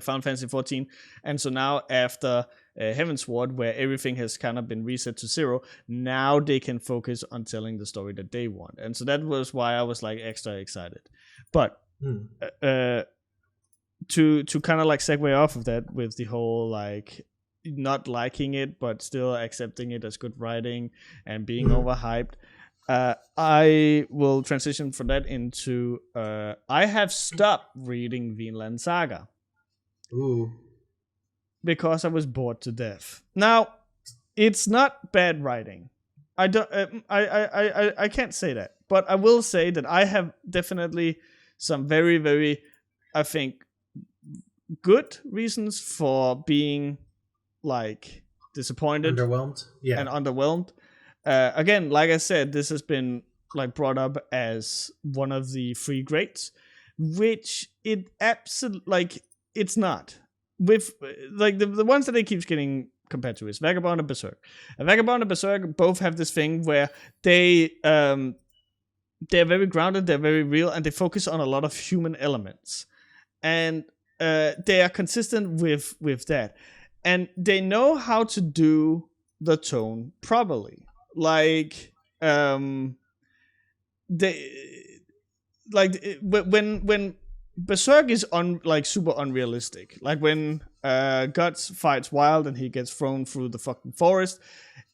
[SPEAKER 1] Final Fantasy 14, and so now after Heavensward, where everything has kind of been reset to 0, now they can focus on telling the story that they want, and so that was why I was like extra excited. But to kind of like segue off of that with the whole like not liking it but still accepting it as good writing and being overhyped, I will transition from that into I have stopped reading Vinland Saga.
[SPEAKER 2] Ooh.
[SPEAKER 1] Because I was bored to death. Now, it's not bad writing. I don't I can't say that, but I will say that I have definitely some very, very, I think, good reasons for being like disappointed,
[SPEAKER 2] underwhelmed,
[SPEAKER 1] and underwhelmed. Again, like I said, this has been like brought up as one of the 3 greats, which it absolutely like it's not. With like the ones that it keeps getting compared to is Vagabond and Berserk. And Vagabond and Berserk both have this thing where they they're very grounded, they're very real, and they focus on a lot of human elements, and they are consistent with that, and they know how to do the tone properly. Like they when Berserk is like super unrealistic, like when Guts fights Wild and he gets thrown through the fucking forest,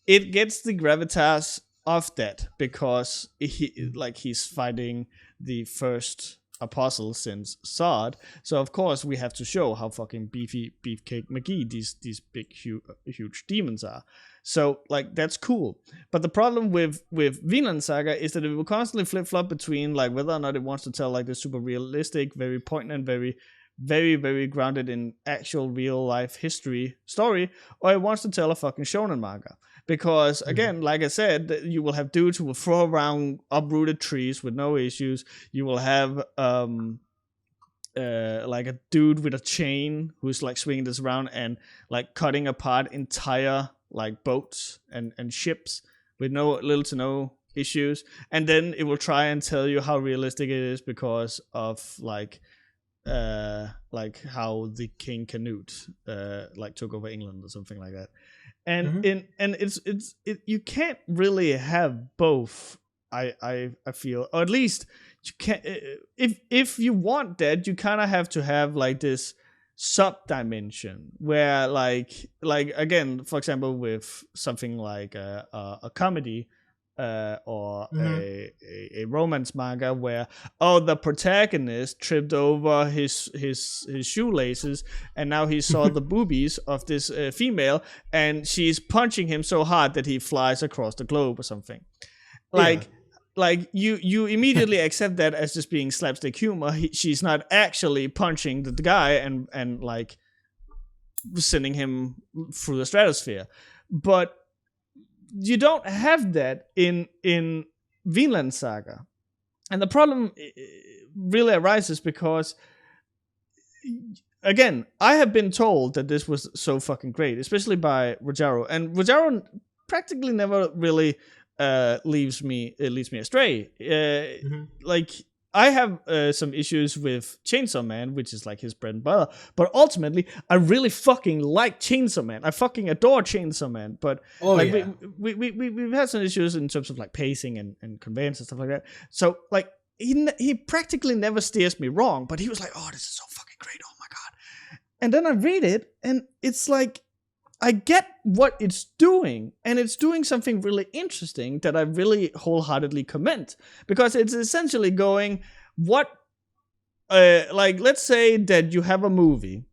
[SPEAKER 1] it gets the gravitas of that because he's fighting the first apostle since Sod. So of course we have to show how fucking beefcake McGee these big huge demons are. So like that's cool. But the problem with Vinland Saga is that it will constantly flip flop between like whether or not it wants to tell like the super realistic, very poignant, very very very grounded in actual real life history story, or it wants to tell a fucking shonen manga. Because again, like I said, you will have dudes who will throw around uprooted trees with no issues. You will have like a dude with a chain who's like swinging this around and like cutting apart entire like boats and ships with no little to no issues. And then it will try and tell you how realistic it is because of like how the King Canute like took over England or something like that. And it's you can't really have both. I feel, or at least you can't. If you want that, you kind of have to have like this sub dimension where like again, for example, with something like a comedy. Or a romance manga where the protagonist tripped over his shoelaces and now he saw the boobies of this female and she's punching him so hard that he flies across the globe or something. Like you immediately accept that as just being slapstick humor. She's not actually punching the guy and like sending him through the stratosphere, but you don't have that in Vinland Saga. And the problem really arises because, again, I have been told that this was so fucking great, especially by Rojaro. And Rojaro practically never really leads me astray. Like, I have some issues with Chainsaw Man, which is like his bread and butter. But ultimately, I really fucking like Chainsaw Man. I fucking adore Chainsaw Man. But we've had some issues in terms of like pacing and conveyance and stuff like that. So like he practically never steers me wrong. But he was like, "Oh, this is so fucking great! Oh my god!" And then I read it, and it's like I get what it's doing, and it's doing something really interesting that I really wholeheartedly commend, because it's essentially going, like, let's say that you have a movie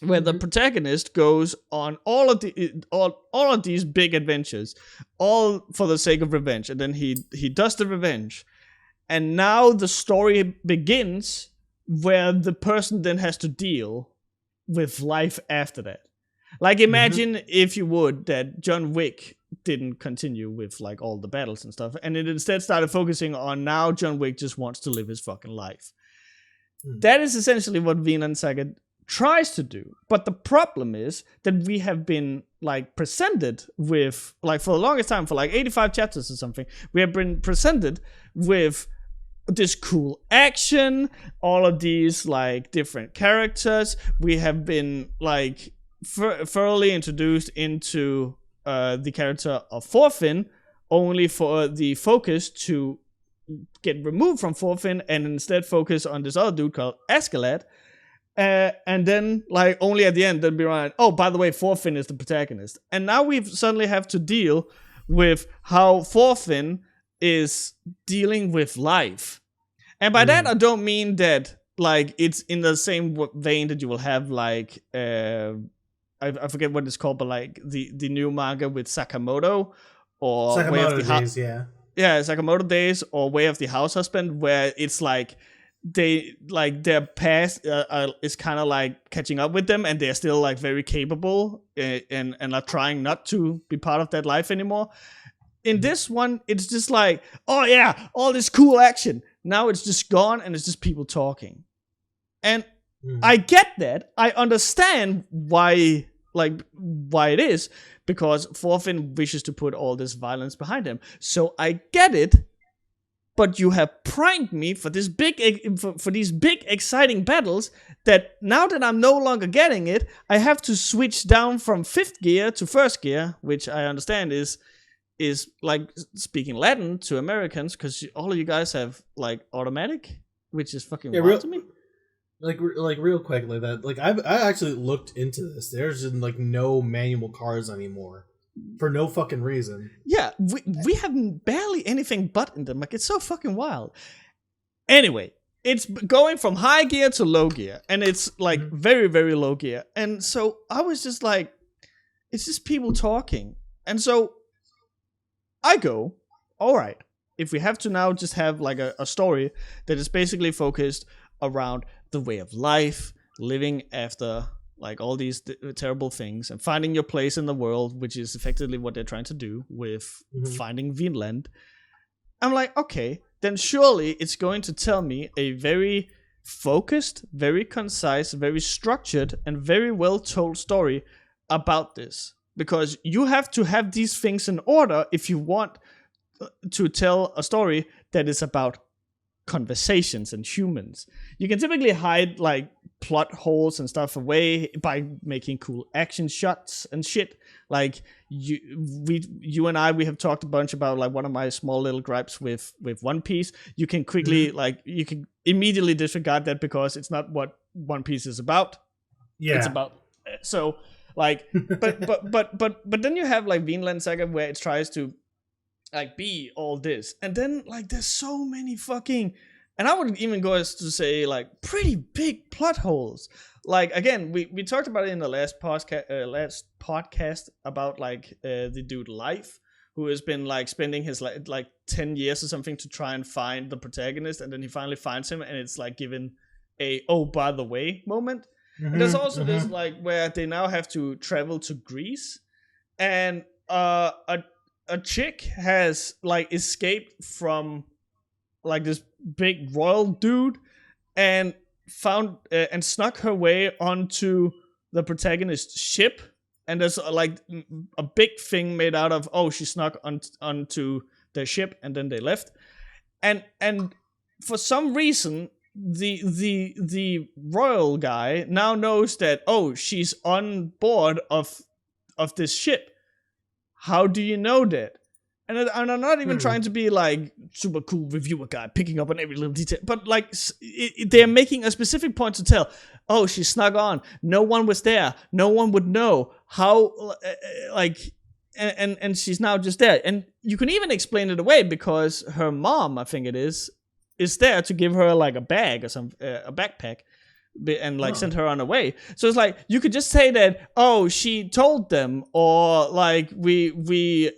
[SPEAKER 1] where the protagonist goes on all of these big adventures, all for the sake of revenge, and then he does the revenge, and now the story begins where the person then has to deal with life after that. Like, imagine if you would that John Wick didn't continue with like all the battles and stuff, and it instead started focusing on now John Wick just wants to live his fucking life. That is essentially what Vinland Saga tries to do. But the problem is that we have been like presented with, like, for the longest time, for like 85 chapters or something, we have been presented with this cool action, all of these like different characters. We have been like thoroughly introduced into the character of Thorfinn, only for the focus to get removed from Thorfinn and instead focus on this other dude called Askeladd. And then, like, only at the end, they'll be right, oh, by the way, Thorfinn is the protagonist. And now we suddenly have to deal with how Thorfinn is dealing with life. And by that, I don't mean that, like, it's in the same vein that you will have, like, I forget what it's called, but like the new manga with Sakamoto or Way of the
[SPEAKER 2] Days,
[SPEAKER 1] Sakamoto Days or Way of the House Husband, where it's like their past is kind of like catching up with them, and they're still like very capable and are trying not to be part of that life anymore. In this one, it's just like, oh yeah, all this cool action. Now it's just gone, and it's just people talking, and I get that. I understand why it is, because Thorfinn wishes to put all this violence behind him. So I get it. but you have primed me for this for these big exciting battles that now that I'm no longer getting it, I have to switch down from 5th gear to 1st gear, which I understand is like speaking Latin to Americans, because all of you guys have like automatic, which is fucking wild to me.
[SPEAKER 2] Like real quick, like that. Like I actually looked into this. There's just like no manual cars anymore, for no fucking reason.
[SPEAKER 1] Yeah, we have barely anything but in them. Like, it's so fucking wild. Anyway, it's going from high gear to low gear, and it's like very, very low gear. And so I was just like, it's just people talking. And so I go, all right, if we have to now just have like a story that is basically focused around the way of life, living after like all these terrible things, and finding your place in the world, which is effectively what they're trying to do with finding Vinland. I'm like, okay, then surely it's going to tell me a very focused, very concise, very structured, and very well told story about this. Because you have to have these things in order if you want to tell a story that is about conversations and humans. You can typically hide like plot holes and stuff away by making cool action shots and shit. Like you and I, we have talked a bunch about like one of my small little gripes with One Piece. You can quickly like you can immediately disregard that because it's not what One Piece is about.
[SPEAKER 2] Yeah,
[SPEAKER 1] it's about so like but then you have like Vinland Saga where it tries to like be all this, and then like there's so many fucking, and I would even go as to say like pretty big plot holes. Like again, we talked about it in the last podcast about like the dude Life, who has been like spending his like 10 years or something to try and find the protagonist, and then he finally finds him, and it's like given a oh by the way moment. And there's also this like where they now have to travel to Greece, and a chick has like escaped from like this big royal dude and found and snuck her way onto the protagonist's ship, and there's like a big thing made out of she snuck onto their ship and then they left, and for some reason the royal guy now knows that she's on board of this ship. How do you know that? And I'm not even trying to be like super cool reviewer guy picking up on every little detail, but like they're making a specific point to tell. Oh, she snuck on. No one was there. No one would know how. Like, and she's now just there. And you can even explain it away because her mom, I think it is there to give her like a bag or a backpack. And like sent her on her way. So it's like you could just say that she told them, or like we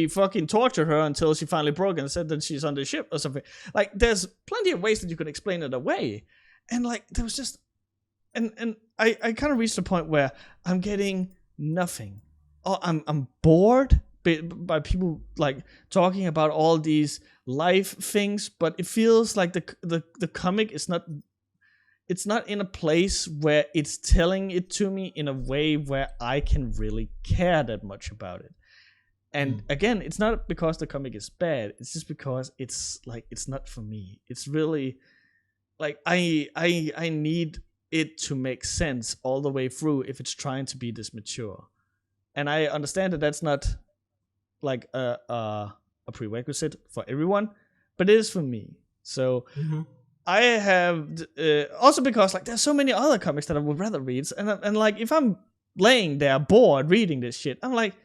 [SPEAKER 1] fucking tortured her until she finally broke and said that she's on the ship or something. Like there's plenty of ways that you could explain it away. And like there was just and I kind of reached a point where I'm getting nothing. I'm bored by people like talking about all these life things, but it feels like the comic is not. It's not in a place where it's telling it to me in a way where I can really care that much about it. And again, it's not because the comic is bad. It's just because it's like it's not for me. It's really like I need it to make sense all the way through if it's trying to be this mature. And I understand that that's not like a prerequisite for everyone, but it is for me. So. I have also because like there's so many other comics that I would rather read, and like if I'm laying there bored reading this shit, I'm like,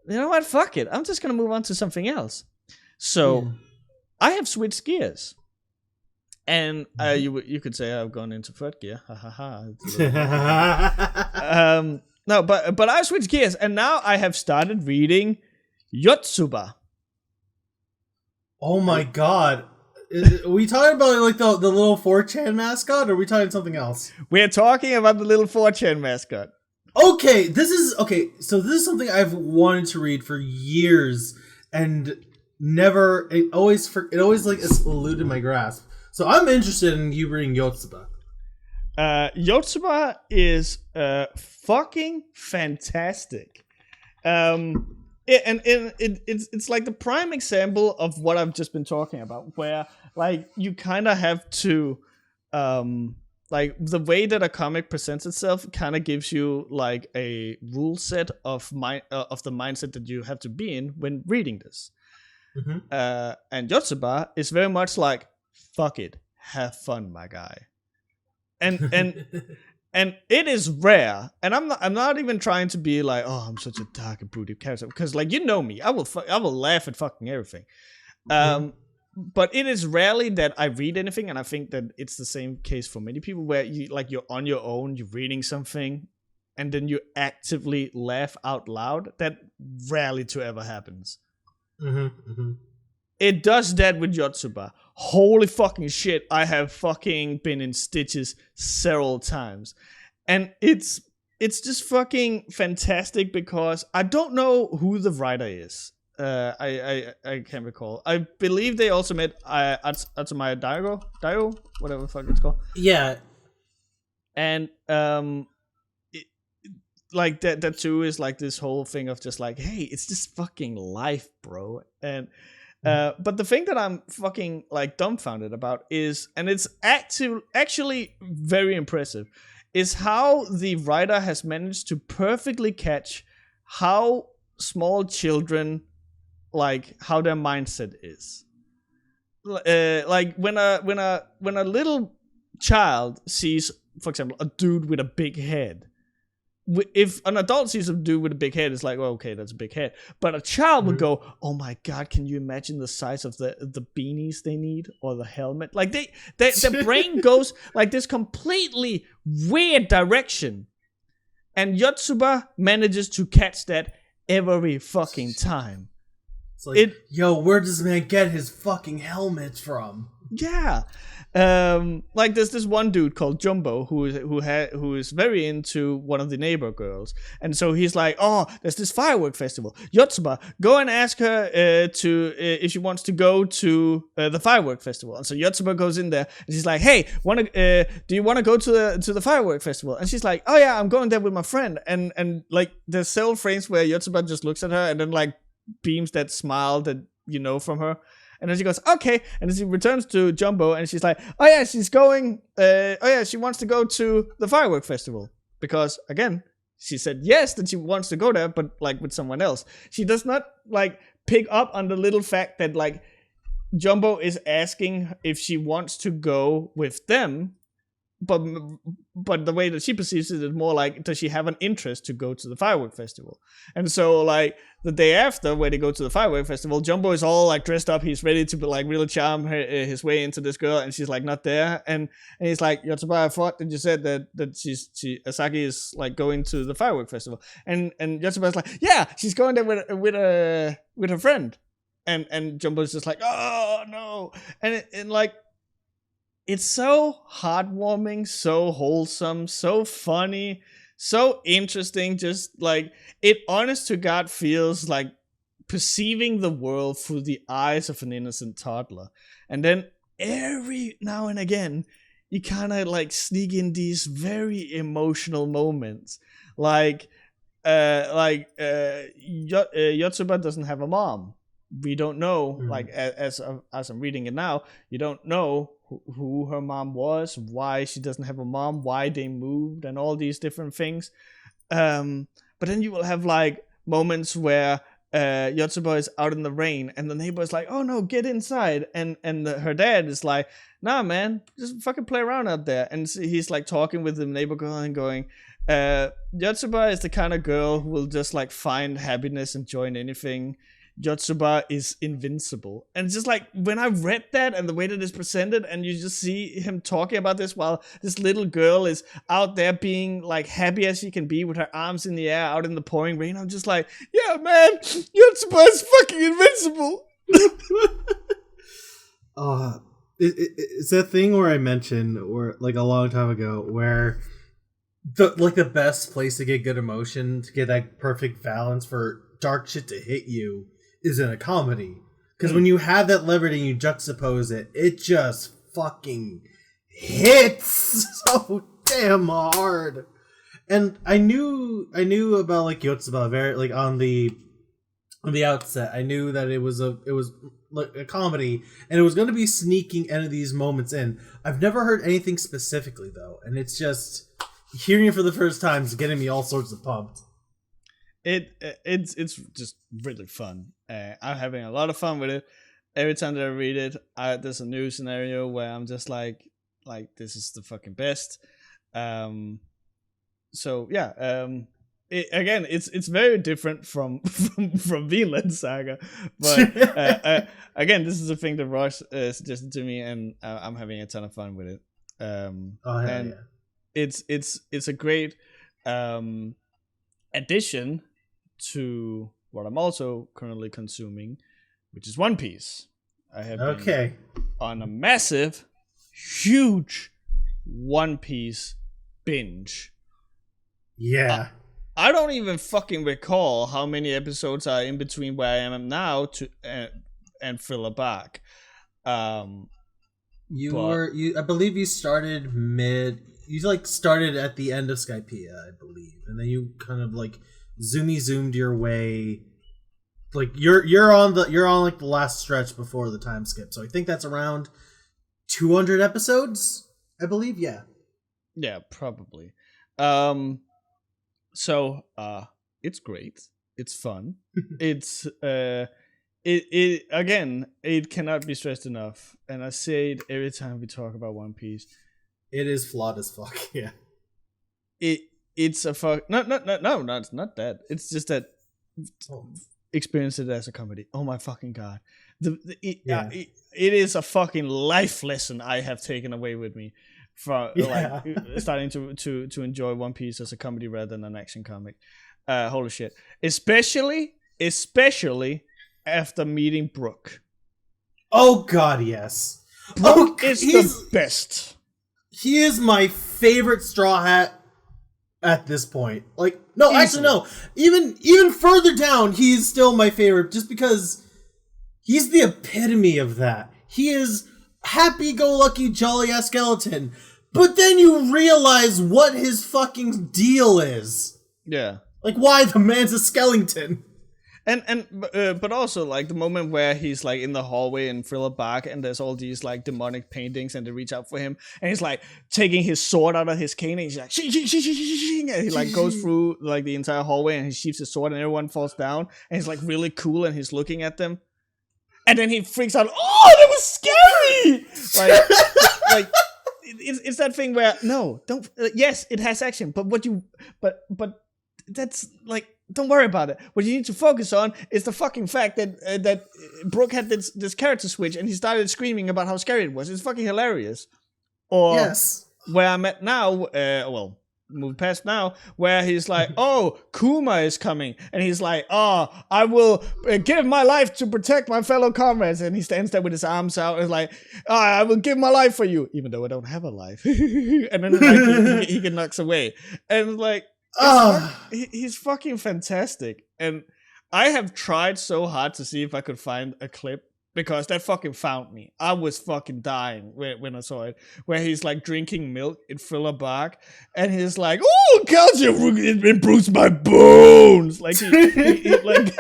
[SPEAKER 1] you know what, fuck it, I'm just gonna move on to something else. So I have switched gears, and you could say I've gone into 3rd gear, no, but I switched gears, and now I have started reading Yotsuba.
[SPEAKER 2] Oh my god. Are we talking about like the little 4chan mascot, or are we talking something else?
[SPEAKER 1] We're talking about the little 4chan mascot.
[SPEAKER 2] Okay, so this is something I've wanted to read for years and never. It always like it's eluded my grasp. So I'm interested in you reading Yotsuba.
[SPEAKER 1] Yotsuba is fucking fantastic. it's like the prime example of what I've just been talking about, where like you kind of have to, like the way that a comic presents itself kind of gives you like a rule set of of the mindset that you have to be in when reading this.
[SPEAKER 2] Mm-hmm.
[SPEAKER 1] And Yotsuba is very much like, fuck it, have fun, my guy. And and it is rare, and I'm not even trying to be like, oh, I'm such a dark and brooding character, because like, you know me, I will laugh at fucking everything. But it is rarely that I read anything, and I think that it's the same case for many people, where you're on your own, you're reading something, and then you actively laugh out loud. That rarely to ever happens. It does that with Yotsuba. Holy fucking shit, I have fucking been in stitches several times. And it's just fucking fantastic, because I don't know who the writer is. I can't recall. I believe they also made Atsumaya Daio, whatever the fuck it's called.
[SPEAKER 2] Yeah.
[SPEAKER 1] And like that too is like this whole thing of just like, hey, it's just fucking life, bro. And but the thing that I'm fucking like dumbfounded about is, and it's actually very impressive, is how the writer has managed to perfectly catch how small children, like how their mindset is. Like when a little child sees, for example, a dude with a big head. If an adult sees a dude with a big head, it's like, well, okay, that's a big head. But a child would go, oh my god, can you imagine the size of the beanies they need, or the helmet? Like their brain goes like this completely weird direction, and Yotsuba manages to catch that every fucking time.
[SPEAKER 2] It's like, yo, where does this man get his fucking helmets from?
[SPEAKER 1] Yeah. Like there's this one dude called Jumbo who is very into one of the neighbor girls, and so he's like, oh, there's this firework festival. Yotsuba, go and ask her if she wants to go to the firework festival. And so Yotsuba goes in there, and she's like, hey, do you want to go to the firework festival? And she's like, oh yeah, I'm going there with my friend. And like there's several frames where Yotsuba just looks at her and then like beams that smile that you know from her. And then she goes, okay. And then she returns to Jumbo, and she's like, oh yeah, she's going, she wants to go to the firework festival. Because, again, she said yes, that she wants to go there, but like with someone else. She does not like pick up on the little fact that like Jumbo is asking if she wants to go with them. But the way that she perceives it is more like, does she have an interest to go to the firework festival? And so like the day after, when they go to the firework festival, Jumbo is all like dressed up. He's ready to like really charm his way into this girl, and she's like not there. And he's like, Yotsuba, I thought that you said that Asaki is like going to the firework festival. And Yotsuba's like, yeah, she's going there with her friend. And Jumbo's just like, oh no. And like, it's so heartwarming, so wholesome, so funny, so interesting. Just like, it honest to God feels like perceiving the world through the eyes of an innocent toddler. And then every now and again, you kind of like sneak in these very emotional moments. Like Yotsuba doesn't have a mom. We don't know, like as I'm reading it now, you don't know who her mom was, why she doesn't have a mom, why they moved, and all these different things. But then you will have like moments where Yotsuba is out in the rain, and the neighbor is like, "Oh no, get inside!" And her dad is like, "Nah, man, just fucking play around out there." And so he's like talking with the neighbor girl and going, "Yotsuba is the kind of girl who will just like find happiness and join anything. Yotsuba is invincible." And just like when I read that and the way that it's presented, and you just see him talking about this while this little girl is out there being like happy as she can be with her arms in the air out in the pouring rain, I'm just like, yeah, man, Yotsuba is fucking invincible.
[SPEAKER 2] It's that thing where I mentioned, or like a long time ago, where the best place to get good emotion, to get that perfect balance for dark shit to hit you, is in a comedy. Because when you have that liberty and you juxtapose it, it just fucking hits so damn hard. And I knew about like Yotsuba very like on the From the outset, I knew that it was like a comedy, and it was going to be sneaking any of these moments in. I've never heard anything specifically though, and it's just hearing it for the first time is getting me all sorts of pumped.
[SPEAKER 1] It's just really fun. I'm having a lot of fun with it. Every time that I read it, there's a new scenario where I'm just like this is the fucking best. So yeah. It's very different from Vinland Saga, but again, this is a thing that Rosh suggested to me, and I'm having a ton of fun with it. And it's a great addition to what I'm also currently consuming, which is One Piece. I have been on a massive, huge One Piece binge.
[SPEAKER 2] Yeah.
[SPEAKER 1] I don't even fucking recall how many episodes are in between where I am now to and Thriller Bark.
[SPEAKER 2] I believe you started started at the end of Skypiea, I believe, and then you kind of like zoomed your way. Like you're on like the last stretch before the time skip, so I think that's around 200 episodes, I believe. Yeah,
[SPEAKER 1] probably. So it's great. It's fun. It's it again, it cannot be stressed enough, and I say it every time we talk about One Piece.
[SPEAKER 2] It is flawed as fuck. Yeah.
[SPEAKER 1] It's a fuck. No, it's not that. It's just that experience it as a comedy. Oh my fucking god. It is a fucking life lesson I have taken away with me from starting to enjoy One Piece as a comedy rather than an action comic. Holy shit. Especially after meeting Brook.
[SPEAKER 2] Oh god, yes.
[SPEAKER 1] Brook is the best.
[SPEAKER 2] He is my favorite Straw Hat at this point. Like, no, easily. Actually, no. Even further down, he is still my favorite just because he's the epitome of that. He is happy-go-lucky, jolly-ass skeleton. But then you realize what his fucking deal is.
[SPEAKER 1] Yeah.
[SPEAKER 2] Like, why the man's a skeleton.
[SPEAKER 1] But also like the moment where he's like in the hallway in Thriller Bark and there's all these like demonic paintings and they reach out for him and he's like taking his sword out of his cane and he's like and he like goes through like the entire hallway and he sheaths his sword and everyone falls down and he's like really cool and he's looking at them and then he freaks out. Oh, that was scary! like it's that thing where no, don't. Yes, it has action, but but that's like. Don't worry about it. What you need to focus on is the fucking fact that Brook had this character switch and he started screaming about how scary it was. It's fucking hilarious. Or where I'm at now, move past now, where he's like, oh, Kuma is coming. And he's like, oh, I will give my life to protect my fellow comrades. And he stands there with his arms out and is like, oh, I will give my life for you, even though I don't have a life. And then like, he knocks away. And like, he's fucking fantastic, and I have tried so hard to see if I could find a clip because that fucking found me. I was fucking dying when I saw it, where he's like drinking milk in Thriller Bark, and he's like, "Oh, calcium improves my bones." Like he like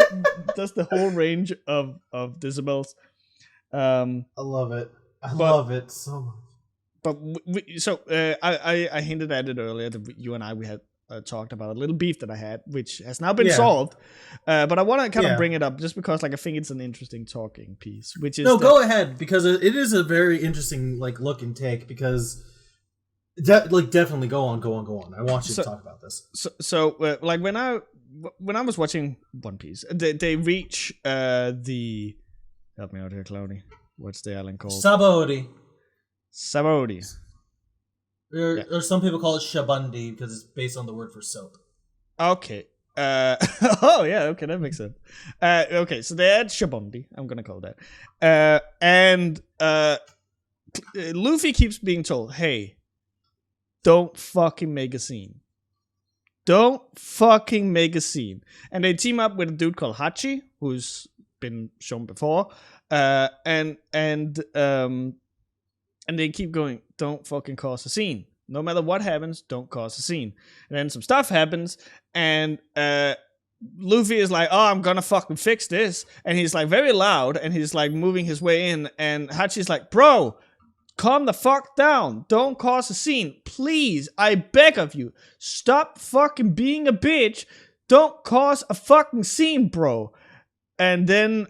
[SPEAKER 1] does the whole range of decibels.
[SPEAKER 2] I love it. I love it so much.
[SPEAKER 1] But I hinted at it earlier that you and I we had. Talked about a little beef that I had, which has now been solved. But I want to kind of bring it up just because, like, I think it's an interesting talking piece. Which is
[SPEAKER 2] go ahead because it is a very interesting like look and take. Because definitely go on. I want you to talk about this.
[SPEAKER 1] So like when I was watching One Piece, they reach the help me out here, Cloudy. What's the island called? Sabaody.
[SPEAKER 2] Or some people call it Shabundi because it's based on the word for soap.
[SPEAKER 1] Okay. Oh yeah. Okay, that makes sense. Okay, so they're at Shabundi. I'm gonna call that. And Luffy keeps being told, "Hey, don't fucking make a scene. Don't fucking make a scene." And they team up with a dude called Hachi, who's been shown before. And they keep going, don't fucking cause a scene. No matter what happens, don't cause a scene. And then some stuff happens, and Luffy is like, oh, I'm gonna fucking fix this. And he's like very loud and he's like moving his way in. And Hachi's like, bro, calm the fuck down. Don't cause a scene. Please, I beg of you. Stop fucking being a bitch. Don't cause a fucking scene, bro. And then,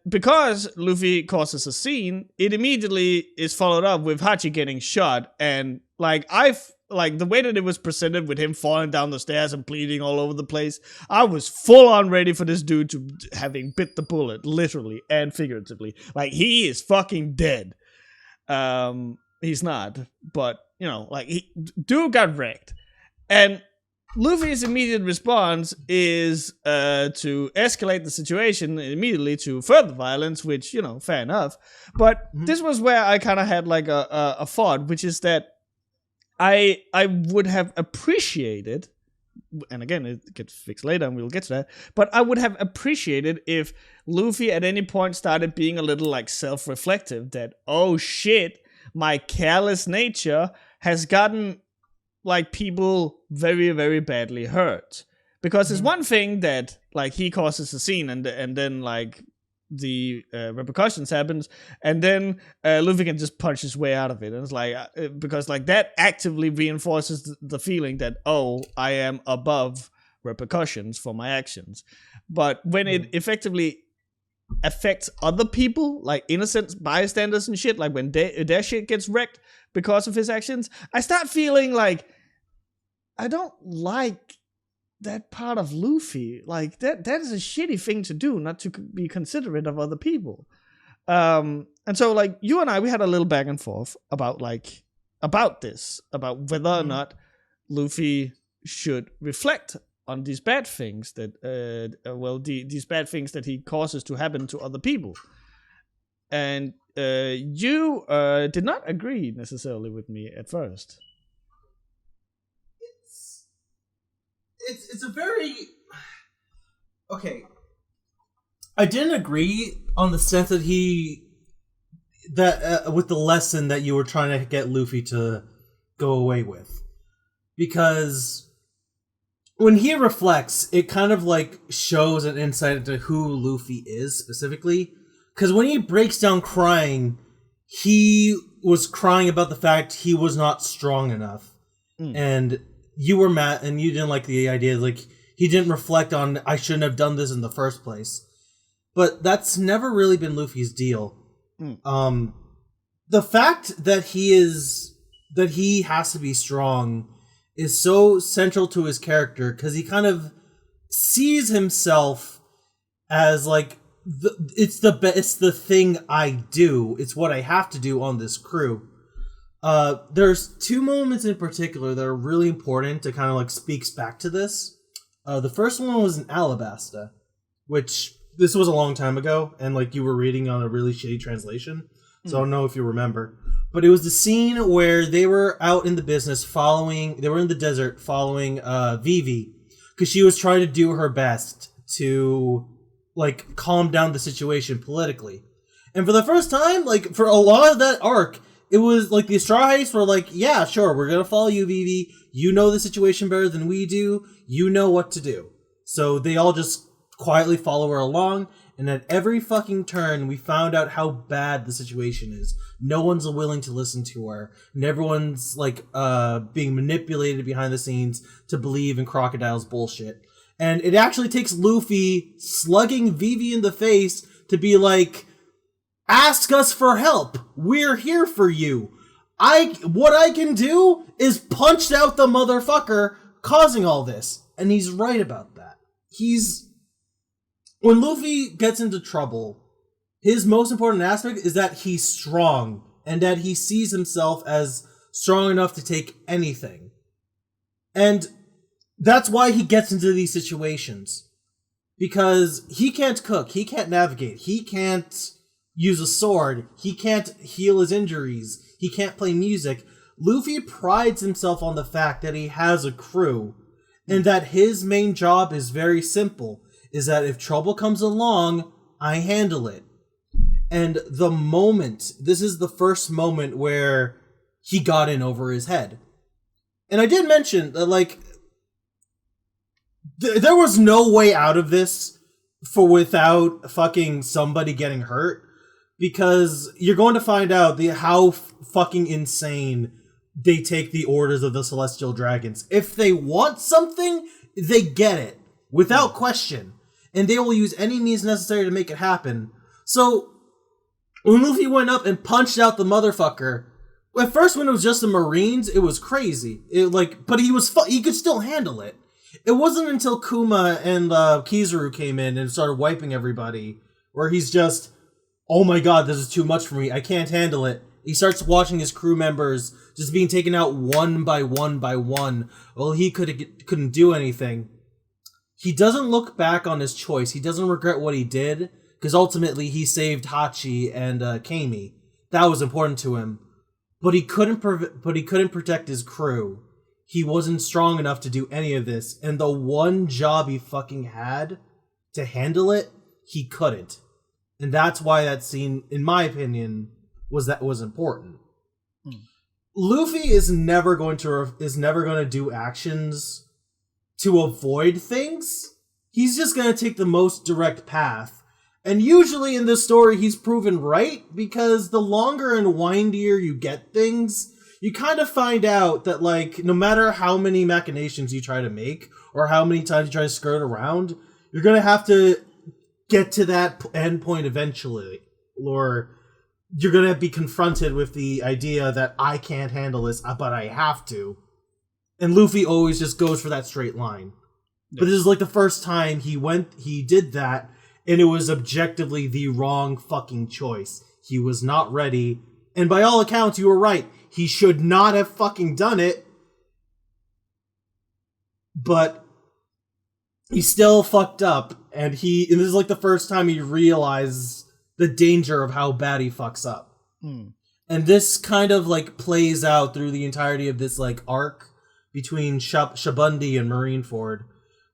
[SPEAKER 1] because Luffy causes a scene, it immediately is followed up with Hachi getting shot. And like the way that it was presented with him falling down the stairs and bleeding all over the place, I was full on ready for this dude to having bit the bullet, literally and figuratively. Like, he is fucking dead. He's not, but you know, like, dude got wrecked. And Luffy's immediate response is to escalate the situation immediately to further violence, which, you know, fair enough. But this was where I kind of had like a thought, which is that I would have appreciated, and again, it gets fixed later and we'll get to that, but I would have appreciated if Luffy at any point started being a little like self-reflective that, oh shit, my careless nature has gotten like people very, very badly hurt. Because it's one thing that like he causes a scene and then like the repercussions happens, and then Luffy can just punch his way out of it. And it's like, because like that actively reinforces the feeling that, oh, I am above repercussions for my actions. But when it effectively affects other people, like innocent bystanders and shit, like when their shit gets wrecked because of his actions, I start feeling like I don't like that part of Luffy. Like, that is a shitty thing to do, not to be considerate of other people. And so, like, you and I, we had a little back and forth about this, about whether or not Luffy should reflect on these bad things that, these bad things that he causes to happen to other people. And you did not agree necessarily with me at first.
[SPEAKER 2] It's a very... Okay. I didn't agree on the sense that with the lesson that you were trying to get Luffy to go away with. Because when he reflects, it kind of like shows an insight into who Luffy is specifically. Because when he breaks down crying, he was crying about the fact he was not strong enough. And you were mad, and you didn't like the idea, like, he didn't reflect on, I shouldn't have done this in the first place. But that's never really been Luffy's deal. The fact that he has to be strong is so central to his character, because he kind of sees himself as, like, it's the thing I do. It's what I have to do on this crew. There's two moments in particular that are really important to kind of like speaks back to this. The first one was in Alabasta, which this was a long time ago, and like you were reading on a really shitty translation, so I don't know if you remember. But it was the scene where they were out in the business they were in the desert following Vivi, because she was trying to do her best to like calm down the situation politically. And for the first time, like for a lot of that arc, it was like the Straw Hats were like, yeah, sure, we're going to follow you, Vivi. You know the situation better than we do. You know what to do. So they all just quietly follow her along. And at every fucking turn, we found out how bad the situation is. No one's willing to listen to her. And everyone's like being manipulated behind the scenes to believe in Crocodile's bullshit. And it actually takes Luffy slugging Vivi in the face to be like, ask us for help. We're here for you. What I can do is punch out the motherfucker causing all this. And he's right about that. When Luffy gets into trouble, his most important aspect is that he's strong and that he sees himself as strong enough to take anything. And that's why he gets into these situations. Because he can't cook, he can't navigate, he can't use a sword, he can't heal his injuries, he can't play music. Luffy prides himself on the fact that he has a crew, and that his main job is very simple, is that if trouble comes along, I handle it. And this is the first moment where he got in over his head. And I did mention that, like, There was no way out of this without fucking somebody getting hurt, because you're going to find out how fucking insane they take the orders of the Celestial Dragons. If they want something, they get it without question, and they will use any means necessary to make it happen. So when Luffy went up and punched out the motherfucker, at first when it was just the Marines, it was crazy. But he could still handle it. It wasn't until Kuma and Kizaru came in and started wiping everybody, where he's just, oh my god, this is too much for me, I can't handle it. He starts watching his crew members just being taken out one by one by one. Well, he couldn't do anything. He doesn't look back on his choice. He doesn't regret what he did, because ultimately he saved Hachi and Kami. That was important to him. But he couldn't protect his crew. He wasn't strong enough to do any of this, and the one job he fucking had to handle it, he couldn't. And that's why that scene, in my opinion, was important. Luffy is never going to do actions to avoid things. He's just going to take the most direct path. And usually in this story, he's proven right, because the longer and windier you get things, you kind of find out that, like, no matter how many machinations you try to make, or how many times you try to skirt around, you're going to have to get to that end point eventually. Or you're going to be confronted with the idea that I can't handle this, but I have to. And Luffy always just goes for that straight line. Yeah. But this is like the first time he did that, and it was objectively the wrong fucking choice. He was not ready. And by all accounts, you were right. He should not have fucking done it. But he still fucked up. And this is like the first time he realized the danger of how bad he fucks up. And this kind of like plays out through the entirety of this like arc between Shabundi and Marineford,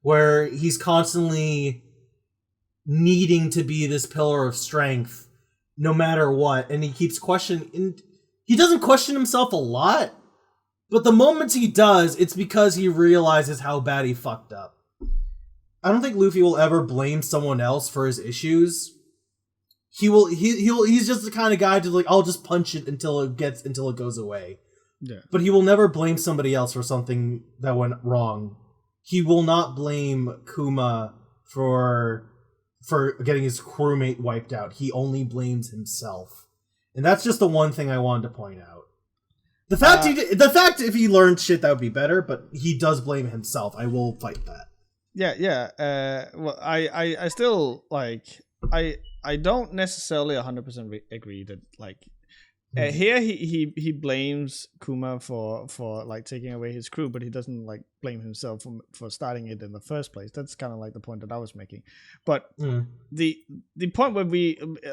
[SPEAKER 2] where he's constantly needing to be this pillar of strength no matter what, and he keeps questioning. He doesn't question himself a lot, but the moments he does, it's because he realizes how bad he fucked up. I don't think Luffy will ever blame someone else for his issues. He's just the kind of guy to like, I'll just punch it until it goes away. Yeah. But he will never blame somebody else for something that went wrong. He will not blame Kuma for getting his crewmate wiped out. He only blames himself. And that's just the one thing I wanted to point out. The fact if he learned shit, that would be better, but he does blame himself. I will fight that.
[SPEAKER 1] Yeah. Well, I still, like, I don't necessarily 100% agree that, like, here he blames Kuma for like taking away his crew, but he doesn't like blame himself for starting it in the first place. That's kind of like the point that I was making. But the point where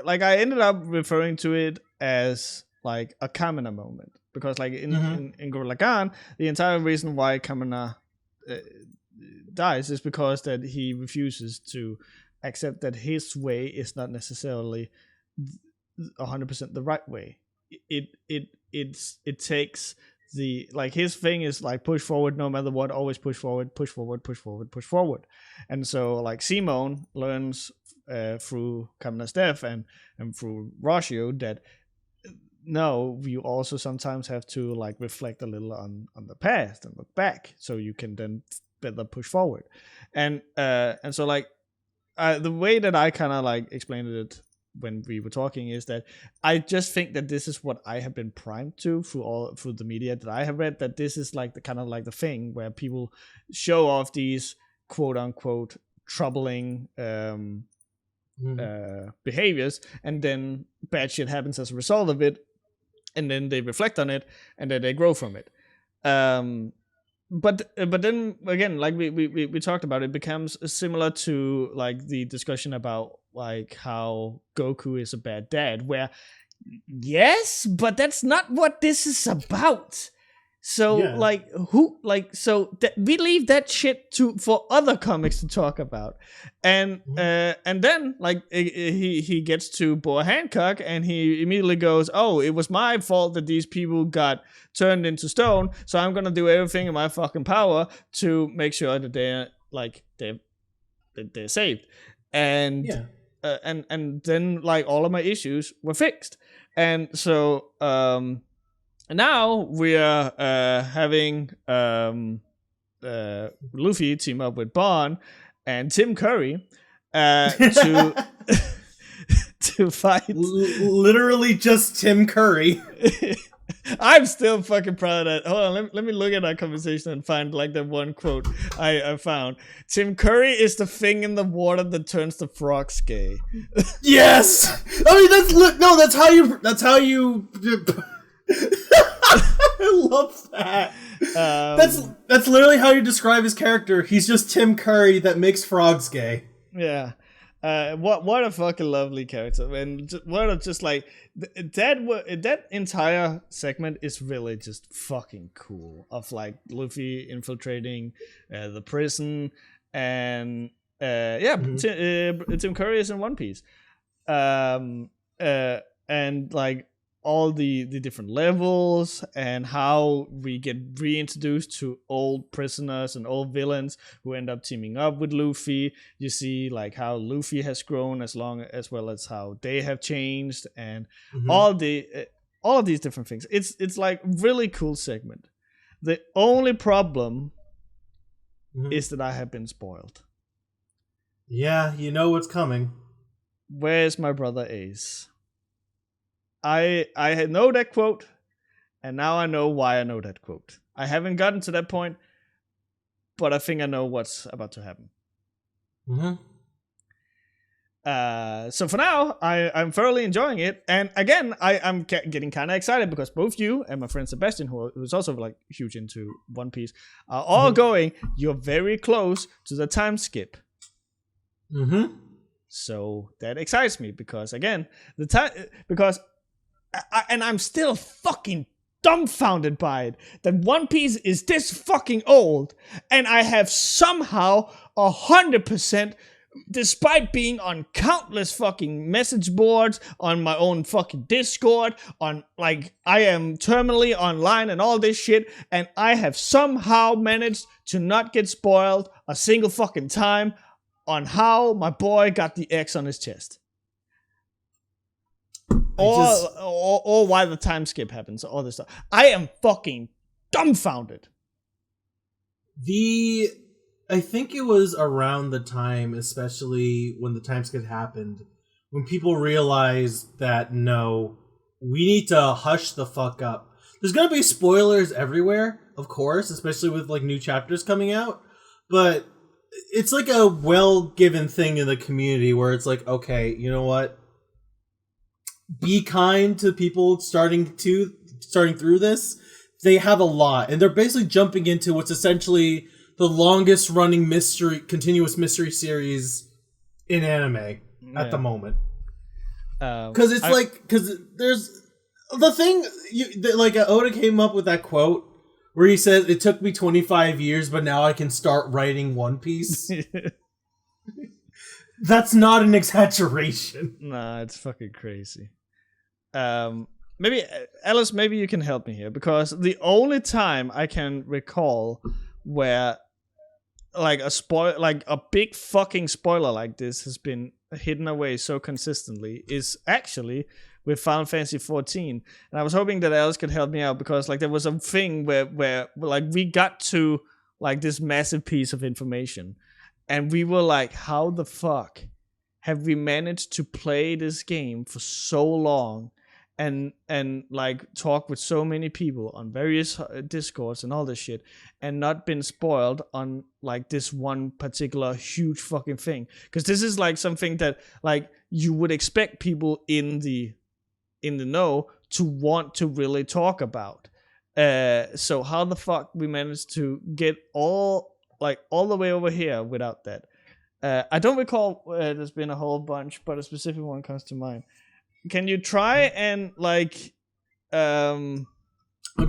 [SPEAKER 1] I ended up referring to it as like a Kamina moment, because like in Gurren Lagann, the entire reason why Kamina dies is because that he refuses to accept that his way is not necessarily 100% the right way. It takes the, like, his thing is like push forward no matter what, always push forward. And so like Simone learns through Kamina's death and through Roshio that no, you also sometimes have to like reflect a little on the past and look back so you can then better push forward. And so like the way that I kind of like explained it when we were talking is that I just think that this is what I have been primed to through the media that I have read, that this is like the kind of like the thing where people show off these quote unquote troubling behaviors, and then bad shit happens as a result of it, and then they reflect on it and then they grow from it. But then again, like we talked about, it becomes similar to like the discussion about like how Goku is a bad dad, where yes, but that's not what this is about. So we leave that shit for other comics to talk about, and then like he gets to Boa Hancock and he immediately goes, oh, it was my fault that these people got turned into stone, so I'm gonna do everything in my fucking power to make sure that they're like they're saved, and
[SPEAKER 2] Yeah.
[SPEAKER 1] and then like all of my issues were fixed, and so now we are having Luffy team up with Bond and Tim Curry to to fight.
[SPEAKER 2] Literally just Tim Curry.
[SPEAKER 1] I'm still fucking proud of that. Hold on, let me look at our conversation and find like the one quote I found. Tim Curry is the thing in the water that turns the frogs gay.
[SPEAKER 2] Yes. I mean that's how you. I love that. That's literally how you describe his character. He's just Tim Curry that makes frogs gay.
[SPEAKER 1] Yeah. What a fucking lovely character, and what a just like that entire segment is really just fucking cool. Of like Luffy infiltrating the prison, and Tim Curry is in One Piece, and like all the different levels and how we get reintroduced to old prisoners and old villains who end up teaming up with Luffy. You see like how Luffy has grown as well as how they have changed, and all of these different things. It's like really cool segment. The only problem is that I have been spoiled.
[SPEAKER 2] Yeah, you know what's coming.
[SPEAKER 1] Where's my brother Ace? I know that quote, and now I know why I know that quote. I haven't gotten to that point, but I think I know what's about to happen. So for now, I'm thoroughly enjoying it, and again, I'm getting kind of excited because both you and my friend Sebastian, who's also like huge into One Piece, are all going. You're very close to the time skip. So that excites me because again, I'm still fucking dumbfounded by it that One Piece is this fucking old, and I have somehow 100%, despite being on countless fucking message boards, on my own fucking Discord, on like I am terminally online and all this shit, and I have somehow managed to not get spoiled a single fucking time on how my boy got the X on his chest. Or why the time skip happens, all this stuff. I am fucking dumbfounded.
[SPEAKER 2] I think it was around the time, especially when the time skip happened, when people realized that no, we need to hush the fuck up. There's gonna be spoilers everywhere, of course, especially with like new chapters coming out, but it's like a well-given thing in the community where it's like, okay, you know what? Be kind to people starting through this. They have a lot, and they're basically jumping into what's essentially the longest running continuous mystery series in anime at the moment. Because there's the thing, Oda came up with that quote where he says, "It took me 25 years, but now I can start writing One Piece." That's not an exaggeration.
[SPEAKER 1] Nah, it's fucking crazy. Maybe Alice, maybe you can help me here, because the only time I can recall where like a big fucking spoiler like this has been hidden away so consistently is actually with Final Fantasy 14. And I was hoping that Alice could help me out, because like there was a thing where like we got to like this massive piece of information and we were like, how the fuck have we managed to play this game for so long and like talk with so many people on various discords and all this shit and not been spoiled on like this one particular huge fucking thing? Because this is like something that like you would expect people in the know to want to really talk about. So how the fuck we managed to get all the way over here without that? I don't recall there's been a whole bunch, but a specific one comes to mind. Can you try and like
[SPEAKER 2] I'm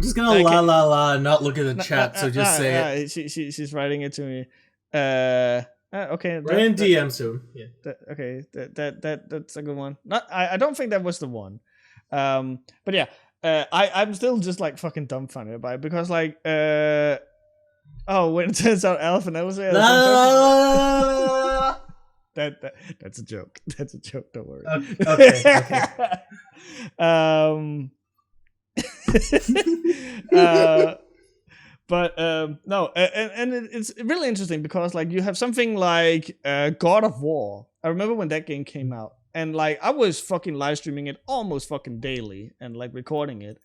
[SPEAKER 2] just gonna la and not look at the chat, so just say it.
[SPEAKER 1] She's writing it to me. Okay.
[SPEAKER 2] Write in DM soon. Yeah.
[SPEAKER 1] Okay. That's a good one. I don't think that was the one. But yeah. I'm still just like fucking dumbfounded by it, because like Oh, when it turns out Alf and Elsa are the same person? That's a joke. That's a joke. Don't worry.
[SPEAKER 2] Okay.
[SPEAKER 1] No, and it's really interesting because like you have something like God of War. I remember when that game came out, and like I was fucking live streaming it almost fucking daily and like recording it.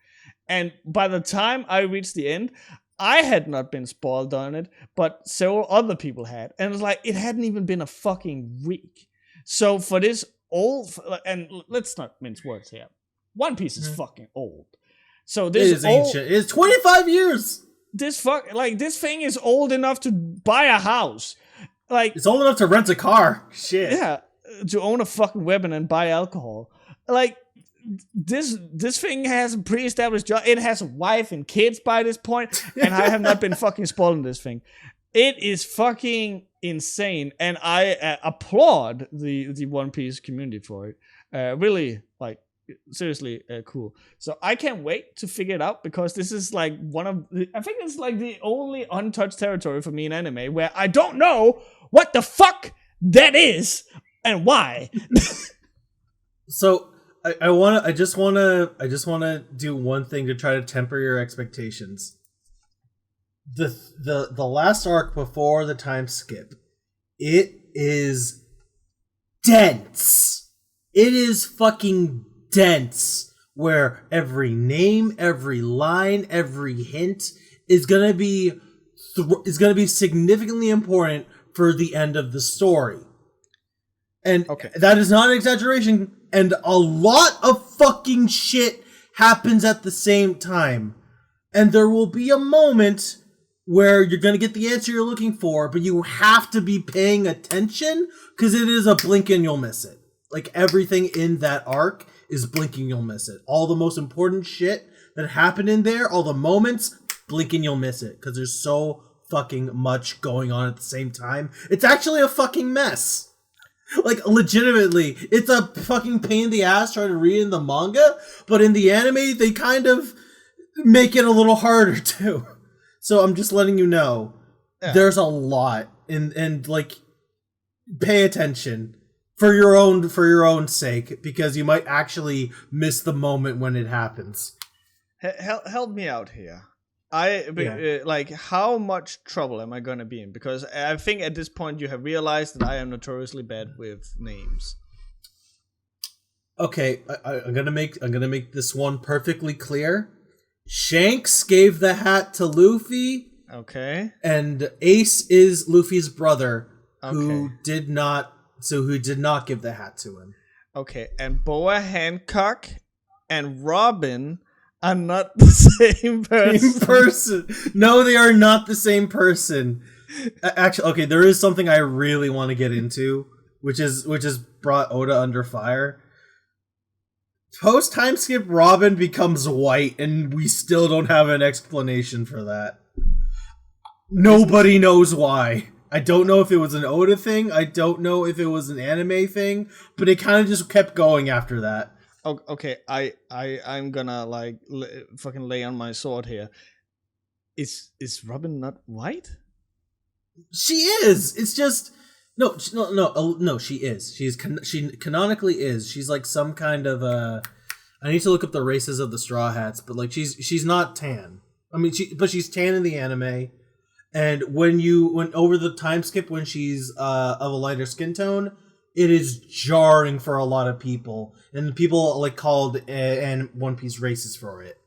[SPEAKER 1] And by the time I reached the end, I had not been spoiled on it, but several other people had. And it was like, it hadn't even been a fucking week. So for this old, and let's not mince words here, One Piece is fucking old. So this
[SPEAKER 2] is ancient. It's 25 years.
[SPEAKER 1] This thing is old enough to buy a house. Like,
[SPEAKER 2] it's old enough to rent a car. Shit.
[SPEAKER 1] Yeah, to own a fucking weapon and buy alcohol. Like, this thing has a pre-established job. It has a wife and kids by this point, and I have not been fucking spoiling this thing. It is fucking insane, and I applaud the One Piece community for it. Really, like, seriously cool. So I can't wait to figure it out, because this is like I think it's like the only untouched territory for me in anime where I don't know what the fuck that is and why.
[SPEAKER 2] So I just wanna do one thing to try to temper your expectations. The last arc before the time skip, it is dense. It is fucking dense, where every name, every line, every hint is gonna be significantly important for the end of the story. And that is not an exaggeration. And a lot of fucking shit happens at the same time. And there will be a moment where you're going to get the answer you're looking for, but you have to be paying attention, because it is a blink and you'll miss it. Like, everything in that arc is blink and you'll miss it. All the most important shit that happened in there, all the moments, blink and you'll miss it, because there's so fucking much going on at the same time. It's actually a fucking mess. Like, legitimately, it's a fucking pain in the ass trying to read in the manga, but in the anime, they kind of make it a little harder, too. So I'm just letting you know, there's a lot, and like, pay attention for your own sake, because you might actually miss the moment when it happens.
[SPEAKER 1] Help me out here. Like, how much trouble am I going to be in? Because I think at this point you have realized that I am notoriously bad with names.
[SPEAKER 2] Okay, I'm gonna make this one perfectly clear. Shanks gave the hat to Luffy.
[SPEAKER 1] Okay.
[SPEAKER 2] And Ace is Luffy's brother, who did not give the hat to him.
[SPEAKER 1] Okay, and Boa Hancock and Robin are not the same person.
[SPEAKER 2] No, they are not the same person. Actually, okay, there is something I really want to get into, which is brought Oda under fire. Post time skip, Robin becomes white, and we still don't have an explanation for that. Nobody knows why. I don't know if it was an Oda thing. I don't know if it was an anime thing, but it kind of just kept going after that.
[SPEAKER 1] Okay, I'm gonna like fucking lay on my sword here. Is Robin not white?
[SPEAKER 2] She is. It's just no. She is. She canonically is. She's like some kind of I need to look up the races of the Straw Hats, but like she's not tan. I mean, she's tan in the anime. And when over the time skip, when she's of a lighter skin tone, it is jarring for a lot of people, and people like called and One Piece racist for it.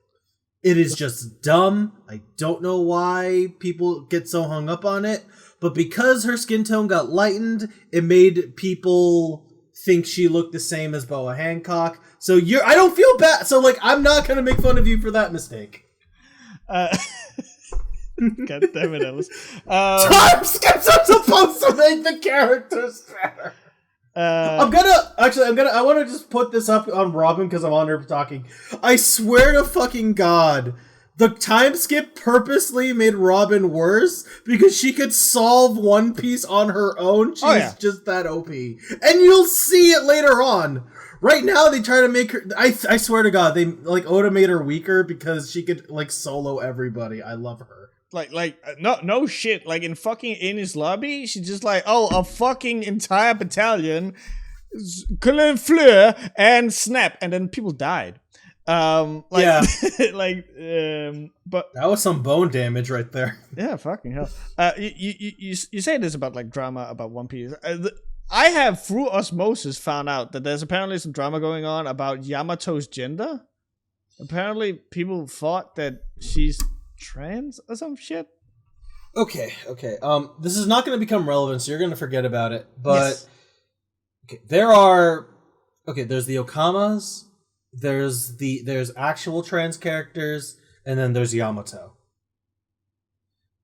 [SPEAKER 2] It is just dumb. I don't know why people get so hung up on it, but because her skin tone got lightened, it made people think she looked the same as Boa Hancock. So I don't feel bad. So like, I'm not gonna make fun of you for that mistake.
[SPEAKER 1] God damn it, Ellis.
[SPEAKER 2] Time skips are supposed to make the characters better. I want to just put this up on Robin because I'm on her talking. I swear to fucking God, the time skip purposely made Robin worse because she could solve One Piece on her own. She's just that OP. And you'll see it later on. Right now, they try to make her... I swear to God, Oda made her weaker because she could, like, solo everybody. I love her.
[SPEAKER 1] No shit. Like in fucking Eni's lobby, she's just like, oh, a fucking entire battalion, fleur and snap, and then people died. But
[SPEAKER 2] that was some bone damage right there.
[SPEAKER 1] Yeah, fucking hell. You say this about like drama about One Piece. I have through osmosis found out that there's apparently some drama going on about Yamato's gender. Apparently, people thought that she's trans or some shit.
[SPEAKER 2] Okay. This is not going to become relevant, so you're going to forget about it. But
[SPEAKER 1] yes.
[SPEAKER 2] Okay, there's the Okamas. There's actual trans characters, and then there's Yamato.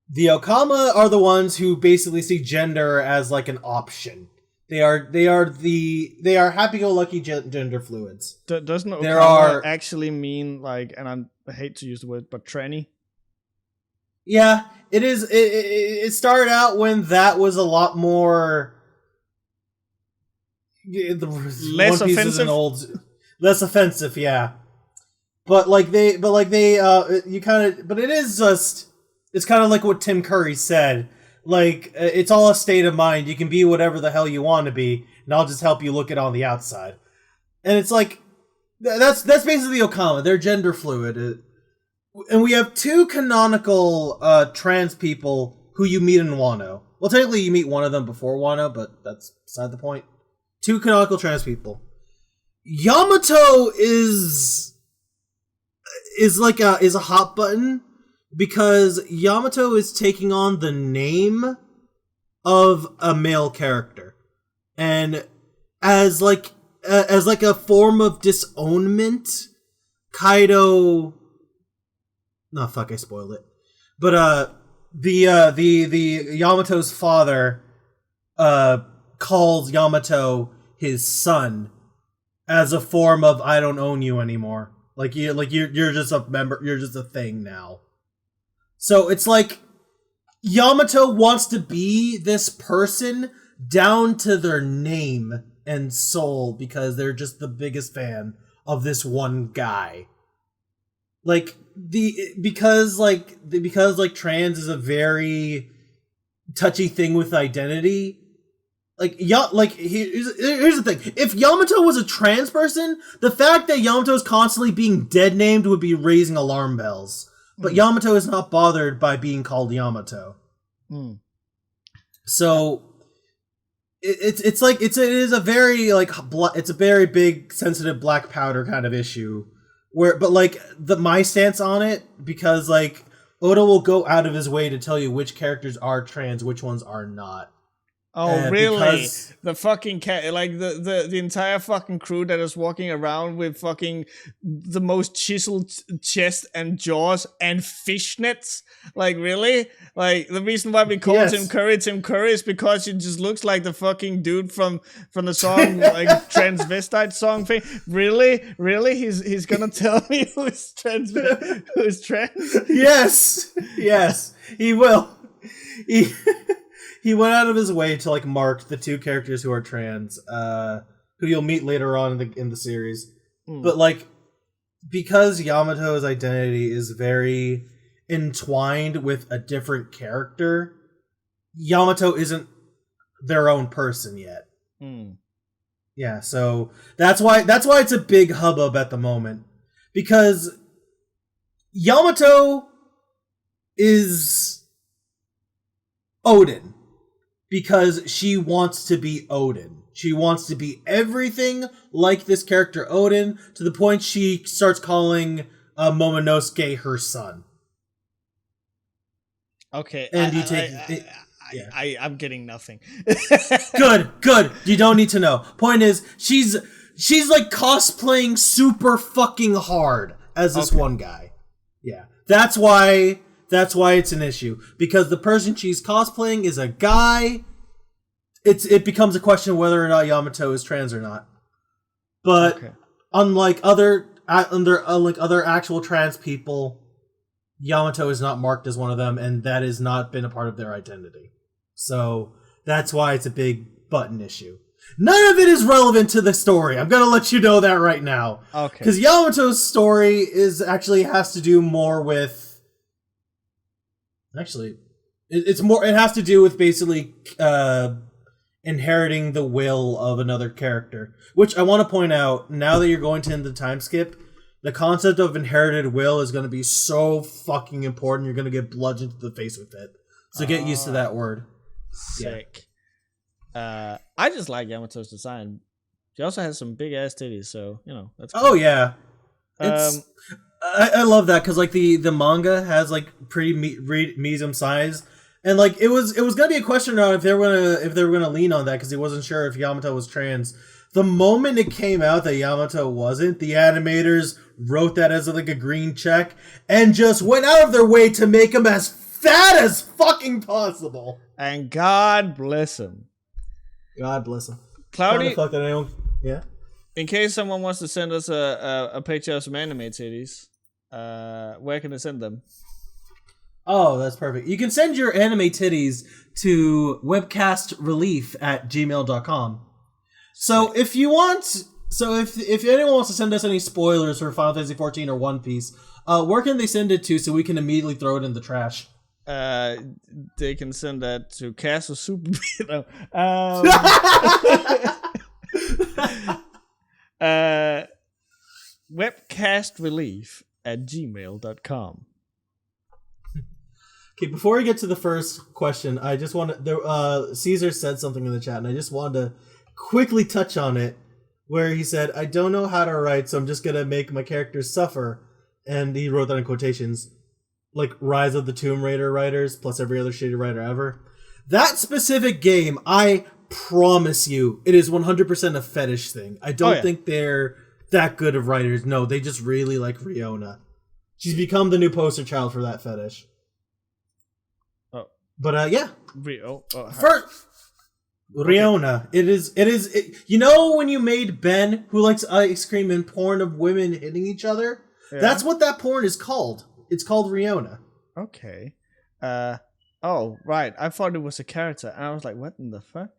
[SPEAKER 2] The Okama are the ones who basically see gender as like an option. They are happy-go-lucky gender fluids.
[SPEAKER 1] Doesn't Okama actually mean like, and I hate to use the word, but tranny?
[SPEAKER 2] Yeah, it is. It started out when that was a lot more
[SPEAKER 1] less offensive.
[SPEAKER 2] Less offensive, yeah. But it is just, it's kind of like what Tim Curry said. Like, it's all a state of mind. You can be whatever the hell you want to be, and I'll just help you look it on the outside. And it's like, that's basically Okama. They're gender fluid. And we have two canonical trans people who you meet in Wano. Well, technically you meet one of them before Wano, but that's beside the point. Two canonical trans people. Yamato is a hot button because Yamato is taking on the name of a male character, and as a form of disownment, Kaido. No, fuck! I spoiled it. But the Yamato's father calls Yamato his son as a form of I don't own you anymore. You're just a member. You're just a thing now. So it's like Yamato wants to be this person down to their name and soul because they're just the biggest fan of this one guy. Because trans is a very touchy thing with identity. Here's the thing. If Yamato was a trans person, the fact that Yamato is constantly being dead named would be raising alarm bells. But Yamato is not bothered by being called Yamato. So it's a very big sensitive black powder kind of issue. My stance on it, because Oda will go out of his way to tell you which characters are trans, which ones are not.
[SPEAKER 1] Oh, really? The fucking the entire fucking crew that is walking around with fucking the most chiseled chest and jaws and fishnets? Like, really? Like, the reason why we call Tim Curry is because he just looks like the fucking dude from the song, like, transvestite song thing. Really? He's gonna tell me who's trans?
[SPEAKER 2] Yes, he will. He went out of his way to mark the two characters who are trans, who you'll meet later on in the series. But because Yamato's identity is very entwined with a different character, Yamato isn't their own person yet. Yeah, so that's why it's a big hubbub at the moment, because Yamato is Odin. Because she wants to be Odin. She wants to be everything like this character Odin, to the point she starts calling Momonosuke her son.
[SPEAKER 1] Okay.
[SPEAKER 2] And
[SPEAKER 1] I'm getting nothing.
[SPEAKER 2] Good. You don't need to know. Point is, she's cosplaying super fucking hard as this one guy. Yeah. That's why it's an issue, because the person she's cosplaying is a guy. It becomes a question of whether or not Yamato is trans or not. But unlike other actual trans people, Yamato is not marked as one of them, and that has not been a part of their identity. So that's why it's a big button issue. None of it is relevant to the story. I'm gonna let you know that right now. Okay. Because Yamato's story has to do more with Actually, it's more. It has to do with basically inheriting the will of another character. Which I want to point out. Now that you're going to end the time skip, the concept of inherited will is going to be so fucking important. You're going to get bludgeoned to the face with it. So get used to that word.
[SPEAKER 1] Sick. Yeah. I just like Yamato's design. She also has some big ass titties, so that's cool.
[SPEAKER 2] Oh yeah, it's. I love that because like the manga has like pretty medium size, and like it was gonna be a question around if they were gonna lean on that because he wasn't sure if Yamato was trans. The moment it came out that Yamato wasn't, the animators wrote that as like a green check and just went out of their way to make him as fat as fucking possible.
[SPEAKER 1] And God bless him.
[SPEAKER 2] God bless him.
[SPEAKER 1] Cloudy.
[SPEAKER 2] Yeah.
[SPEAKER 1] In case someone wants to send us a picture of some anime titties, where can they send them?
[SPEAKER 2] Oh, that's perfect. You can send your anime titties to webcastrelief@gmail.com. So if you want, if anyone wants to send us any spoilers for Final Fantasy 14 or One Piece, where can they send it to so we can immediately throw it in the trash?
[SPEAKER 1] They can send that to Castle Super. Webcastrelief@gmail.com.
[SPEAKER 2] Okay, before we get to the first question, I just want to. Caesar said something in the chat, and I just wanted to quickly touch on it, where he said, "I don't know how to write, so I'm just gonna make my characters suffer," and he wrote that in quotations, like Rise of the Tomb Raider writers plus every other shitty writer ever. That specific game, I promise you, it is 100% a fetish thing. I don't think they're that good of writers. No, they just really like Riona. She's become the new poster child for that fetish.
[SPEAKER 1] Oh,
[SPEAKER 2] but yeah.
[SPEAKER 1] First,
[SPEAKER 2] Riona. It is. You know when you made Ben, who likes ice cream and porn of women hitting each other? Yeah. That's what that porn is called. It's called Riona.
[SPEAKER 1] Okay. Oh, right. I thought it was a character, and I was like, "What in the fuck?"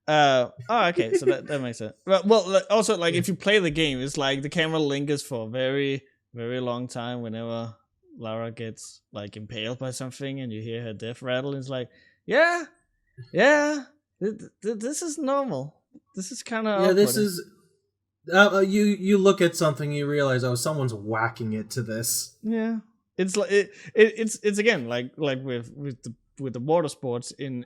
[SPEAKER 1] Okay. So that makes sense. Well, also like if you play the game, it's like the camera lingers for a very, very long time. Whenever Lara gets like impaled by something, and you hear her death rattle, and it's like, yeah. This is normal. This is kind of awkward.
[SPEAKER 2] This is. You look at something, you realize, oh, someone's whacking it to this.
[SPEAKER 1] Yeah. It's like it's again like with the water sports in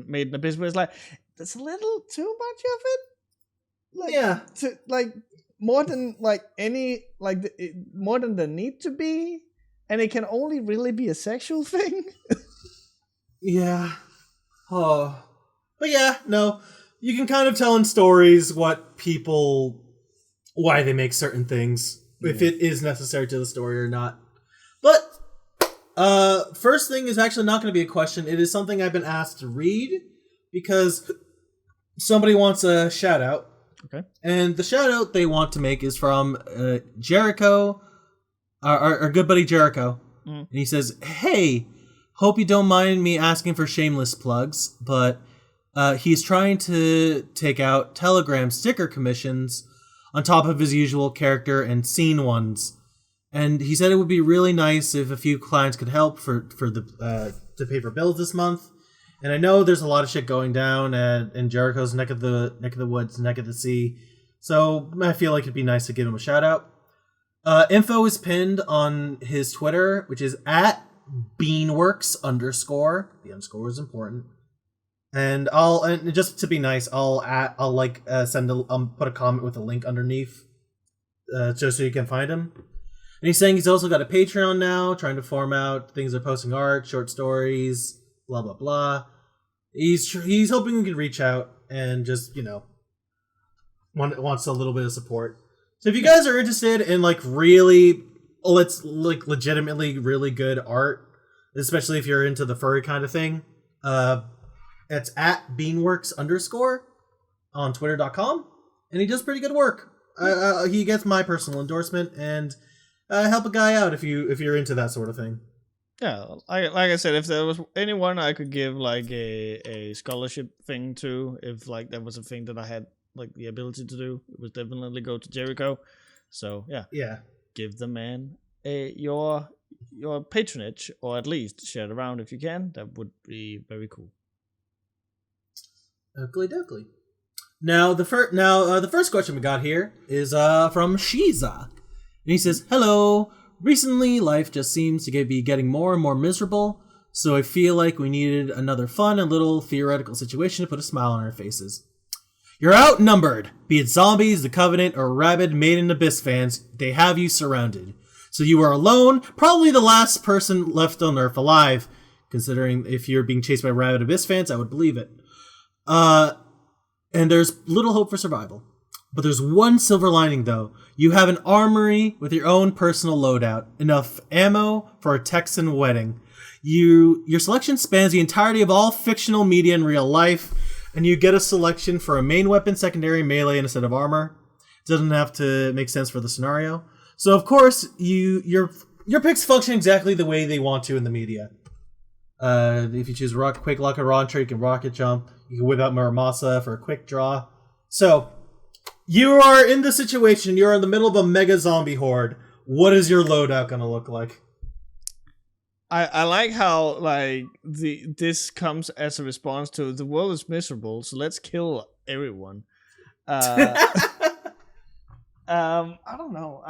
[SPEAKER 1] Made in Abyss, where it's like there's a little too much of it. More than more than there need to be, and it can only really be a sexual thing.
[SPEAKER 2] Yeah. Oh. But yeah, no. You can kind of tell in stories why they make certain things, if it is necessary to the story or not. But first thing is actually not going to be a question. It is something I've been asked to read because somebody wants a shout out.
[SPEAKER 1] Okay. And
[SPEAKER 2] the shout out they want to make is from Jericho, our good buddy Jericho. And he says, "Hey, hope you don't mind me asking for shameless plugs, but he's trying to take out Telegram sticker commissions on top of his usual character and scene ones. And he said it would be really nice if a few clients could help to pay for bills this month. And I know there's a lot of shit going down in Jericho's neck of the woods, neck of the sea. So I feel like it'd be nice to give him a shout out. Info is pinned on his Twitter, which is @beanworks_. The underscore is important. And just to be nice, I'll put a comment with a link underneath, just so you can find him. And he's saying he's also got a Patreon now, trying to form out things like posting art, short stories, blah blah blah. He's hoping we can reach out and just wants a little bit of support. So if you guys are interested in legitimately really good art, especially if you're into the furry kind of thing, it's @beanworks_ on twitter.com, and he does pretty good work. He gets my personal endorsement, and help a guy out if you're into that sort of thing.
[SPEAKER 1] Yeah, like I said, if there was anyone I could give like a scholarship thing to, if like that was a thing that I had like the ability to do, it would definitely go to Jericho. So yeah, give the man your your patronage, or at least share it around if you can. That would be very cool.
[SPEAKER 2] Oakley dokley. Now the first question we got here is from Shiza, and he says, "Hello. Recently, life just seems to be getting more and more miserable. So I feel like we needed another fun and little theoretical situation to put a smile on our faces. You're outnumbered. Be it zombies, the Covenant, or rabid Maiden Abyss fans, they have you surrounded. So you are alone, probably the last person left on Earth alive. Considering if you're being chased by rabid Abyss fans, I would believe it. And there's little hope for survival. But there's one silver lining, though. You have an armory with your own personal loadout. Enough ammo for a Texan wedding. Your selection spans the entirety of all fictional media in real life, and you get a selection for a main weapon, secondary, melee, and a set of armor. It doesn't have to make sense for the scenario. So, of course, your picks function exactly the way they want to in the media. If you choose Quick Lock or Ron Trade, you can Rocket Jump. You can whip out Muramasa for a quick draw. So, you are in the situation. You're in the middle of a mega zombie horde. What is your loadout going to look like?
[SPEAKER 1] I like how this comes as a response to the world is miserable, so let's kill everyone. I don't know.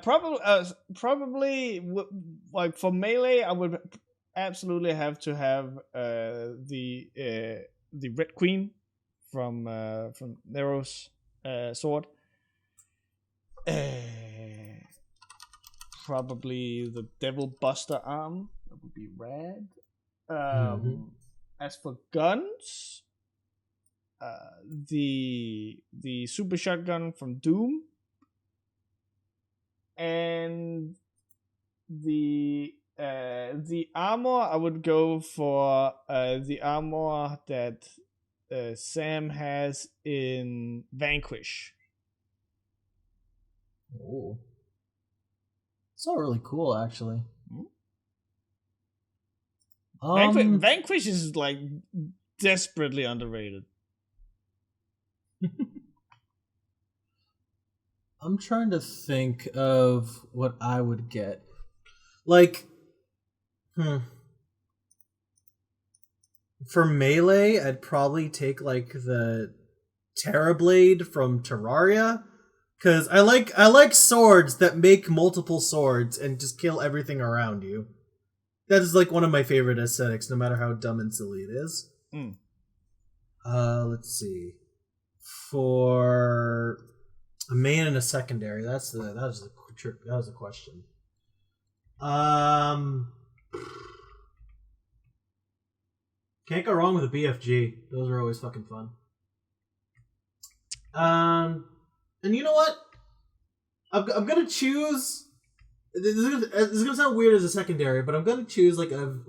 [SPEAKER 1] Probably like for melee, I would absolutely have to have the Red Queen from Nero's sword. Probably the Devil Buster arm. That would be rad. As for guns, the super shotgun from Doom, and the armor, I would go for the armor that Sam has in Vanquish.
[SPEAKER 2] Oh, it's all really cool, actually.
[SPEAKER 1] Vanquish is like desperately underrated.
[SPEAKER 2] I'm trying to think of what I would get. Like, for melee, I'd probably take like the Terrorblade from Terraria, because I like swords that make multiple swords and just kill everything around you. That is like one of my favorite aesthetics, no matter how dumb and silly it is. Let's see. For a main and a secondary, that was the question. Can't go wrong with a BFG. Those are always fucking fun. And you know what? I'm gonna choose. This is gonna sound weird as a secondary, but I'm gonna choose like one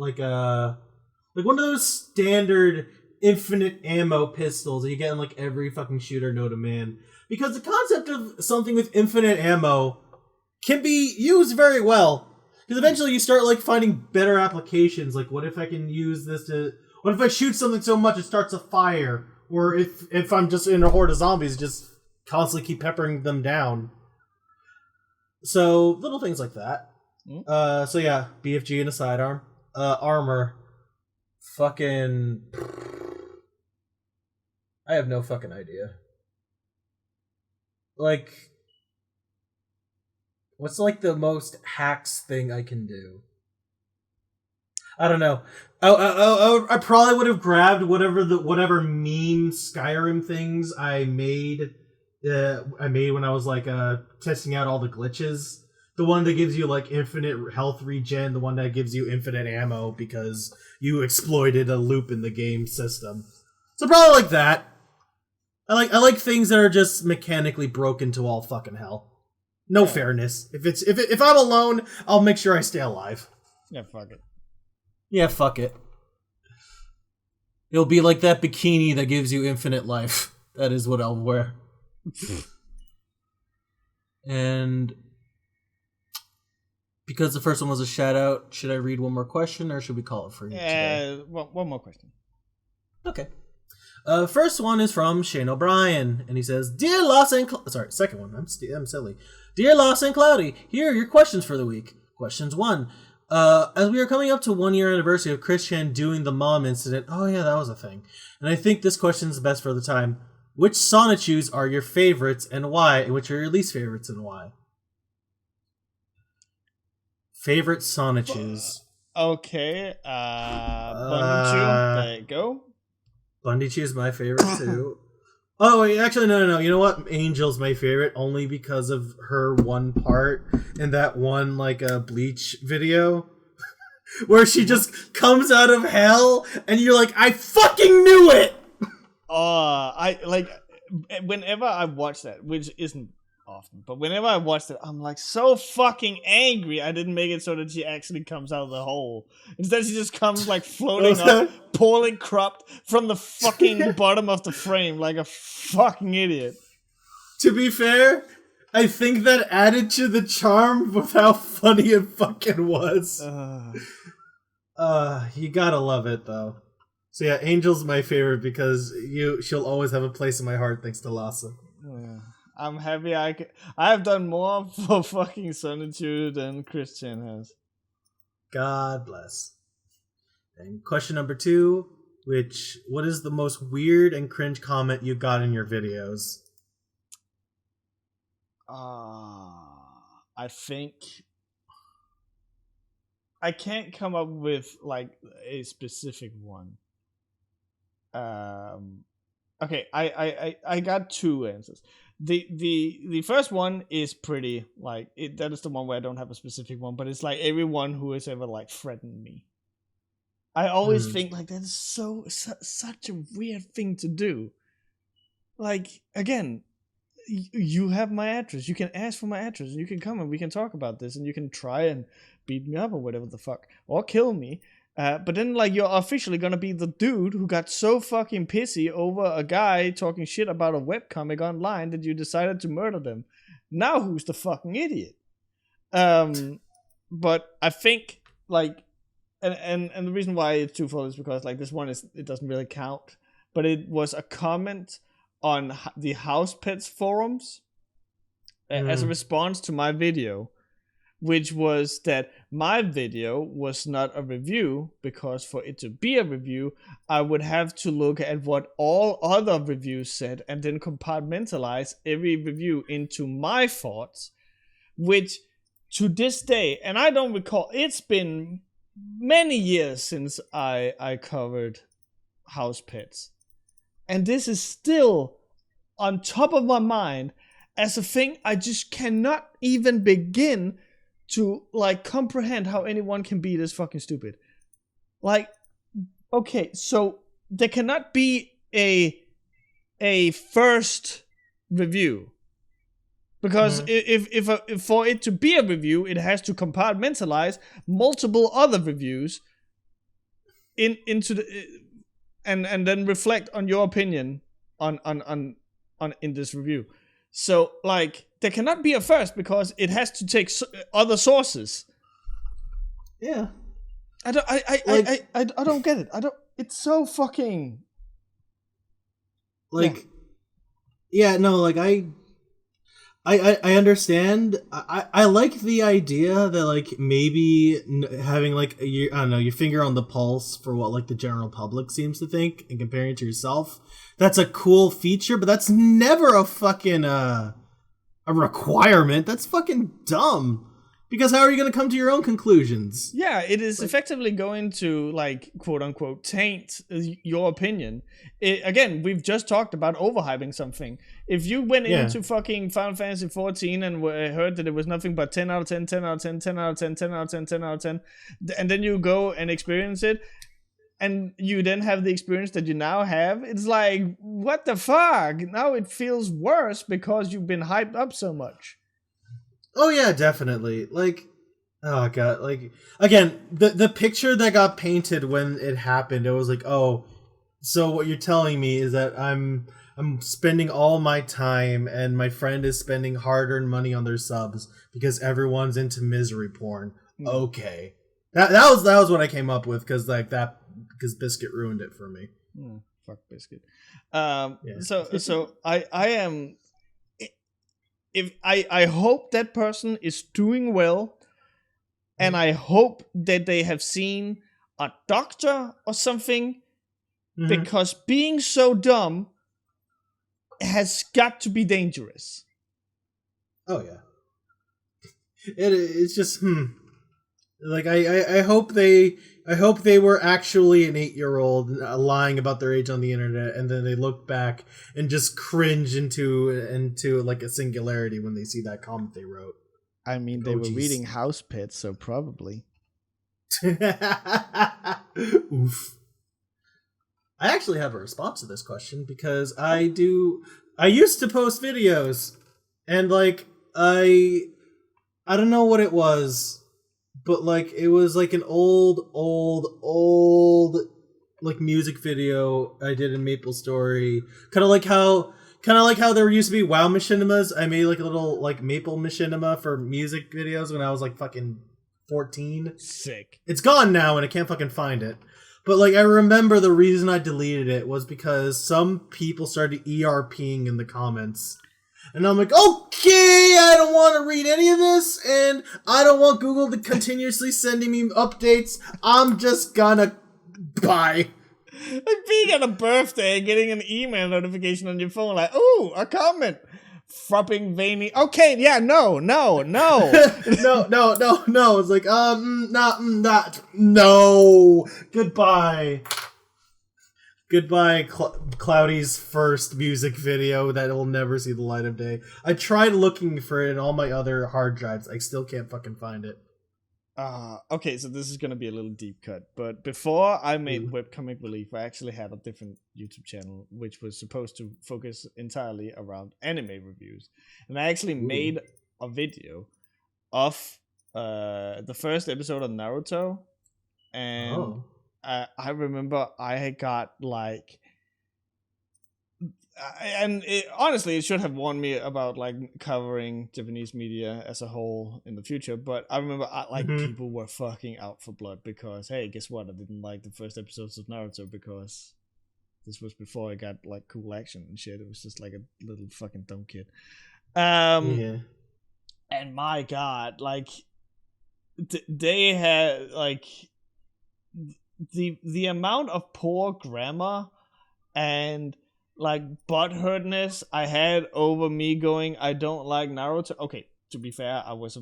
[SPEAKER 2] of those standard infinite ammo pistols that you get in like every fucking shooter known to man. Because the concept of something with infinite ammo can be used very well. Because eventually you start like finding better applications. Like, what if I can use this to? What if I shoot something so much it starts a fire? Or if I'm just in a horde of zombies, just constantly keep peppering them down. So, little things like that. So yeah, BFG and a sidearm. Armor. Fucking... I have no fucking idea. Like... What's like the most hacks thing I can do? I don't know. I probably would have grabbed whatever meme Skyrim things I made when I was like testing out all the glitches. The one that gives you like infinite health regen, the one that gives you infinite ammo because you exploited a loop in the game system. So probably like that. I like things that are just mechanically broken to all fucking hell. No fairness. If I'm alone, I'll make sure I stay alive.
[SPEAKER 1] Yeah, fuck it.
[SPEAKER 2] Yeah, fuck it. It'll be like that bikini that gives you infinite life. That is what I'll wear. And because the first one was a shout out, should I read one more question or should we call it for today?
[SPEAKER 1] One more question.
[SPEAKER 2] Okay. First one is from Shane O'Brien, and he says, "Dear Lasse and second one. I'm silly. Dear Lasse and Cloudy, here are your questions for the week. Questions 1. As we are coming up to 1 year anniversary of Christian doing the mom incident, oh yeah, that was a thing. And I think this question is best for the time. Which Sonichus are your favorites and why? And which are your least favorites and why? Favorite Sonichus.
[SPEAKER 1] Okay, Bundichu, there you go.
[SPEAKER 2] Bundichu is my favorite too. Oh, wait, actually, no. You know what? Angel's my favorite only because of her one part in that one, like, Bleach video where she just comes out of hell and you're like, I fucking knew it!
[SPEAKER 1] I like whenever I watch that, which isn't often, but whenever I watched it, I'm like so fucking angry. I didn't make it so that she actually comes out of the hole. Instead, she just comes like floating up, poorly cropped from the fucking bottom of the frame, like a fucking idiot.
[SPEAKER 2] To be fair, I think that added to the charm with how funny it fucking was. You gotta love it though. So yeah, Angel's my favorite because she'll always have a place in my heart thanks to Lasse.
[SPEAKER 1] I'm happy I've done more for fucking Sonichu than Christian has.
[SPEAKER 2] God bless. And question number 2, what is the most weird and cringe comment you got in your videos?
[SPEAKER 1] I think I can't come up with like a specific one. Okay, I got 2 answers. The first one is pretty like that is the one where I don't have a specific one, but it's like everyone who has ever like threatened me. I always think like that is such a weird thing to do. Like again, you have my address. You can ask for my address. And you can come and we can talk about this, and you can try and beat me up or whatever the fuck, or kill me. But then, like, you're officially gonna be the dude who got so fucking pissy over a guy talking shit about a webcomic online that you decided to murder them. Now who's the fucking idiot? But I think, like, and the reason why it's twofold is because, like, this one it doesn't really count, but it was a comment on the House Pets forums as a response to my video, which was that my video was not a review because for it to be a review, I would have to look at what all other reviews said and then compartmentalize every review into my thoughts, which to this day, and I don't recall, it's been many years since I covered House Pets. And this is still on top of my mind as a thing I just cannot even begin to like comprehend how anyone can be this fucking stupid. Like, okay, so there cannot be a first review because if for it to be a review, it has to compartmentalize multiple other reviews into the and then reflect on your opinion on in this review. So like there cannot be a first because it has to take other sources.
[SPEAKER 2] Yeah.
[SPEAKER 1] I don't get it. It's so fucking
[SPEAKER 2] like yeah, no, like I understand. I like the idea that like maybe having like I don't know, your finger on the pulse for what like the general public seems to think and comparing it to yourself. That's a cool feature, but that's never a fucking a requirement. That's fucking dumb. Because how are you going to come to your own conclusions?
[SPEAKER 1] Yeah, it is effectively going to, like, quote-unquote, taint your opinion. Again, we've just talked about overhyping something. If you went into fucking Final Fantasy 14 and heard that it was nothing but 10 out of 10, 10 out of 10, 10 out of 10, 10 out of 10, 10 out of 10, and then you go and experience it, and you then have the experience that you now have, it's like, what the fuck? Now it feels worse because you've been hyped up so much.
[SPEAKER 2] Oh yeah, definitely. Like, oh god, like again, the picture that got painted when it happened, it was like, oh, so what you're telling me is that I'm spending all my time and my friend is spending hard-earned money on their subs because everyone's into misery porn. Okay, that was what I came up with because Biscuit ruined it for me.
[SPEAKER 1] Fuck Biscuit. So I am. If I hope that person is doing well, and I hope that they have seen a doctor or something, because being so dumb has got to be dangerous.
[SPEAKER 2] Oh yeah. It's just like I hope they were actually an 8-year-old lying about their age on the internet, and then they look back and just cringe into like a singularity when they see that comment they wrote.
[SPEAKER 1] I mean, they were reading House Pets, so probably.
[SPEAKER 2] Oof. I actually have a response to this question because I used to post videos, and like I don't know what it was, but like it was like an old like music video I did in MapleStory. Kind of like how there used to be WoW machinimas. I made like a little like Maple machinima for music videos when I was like fucking 14.
[SPEAKER 1] Sick.
[SPEAKER 2] It's gone now and I can't fucking find it. But like I remember the reason I deleted it was because some people started ERPing in the comments. And I'm like, okay, I don't want to read any of this, and I don't want Google to continuously sending me updates. I'm just gonna bye.
[SPEAKER 1] Like being at a birthday, getting an email notification on your phone, like, ooh, a comment. Frupping veiny. Okay, yeah, no.
[SPEAKER 2] no. It's like, not, no. Goodbye. Goodbye, Cloudy's first music video that will never see the light of day. I tried looking for it in all my other hard drives. I still can't fucking find it.
[SPEAKER 1] Okay, so this is gonna be a little deep cut, but before I made Webcomic Relief, I actually had a different YouTube channel which was supposed to focus entirely around anime reviews, and I actually made a video of the first episode of Naruto, and I remember I had got like, honestly, it should have warned me about like covering Japanese media as a whole in the future. But I remember people were fucking out for blood because, hey, guess what? I didn't like the first episodes of Naruto because this was before I got like cool action and shit. It was just like a little fucking dumb kid. And my god, like they had like the amount of poor grammar and like butthurtness I had over me going, I don't like Naruto. Okay, to be fair, I was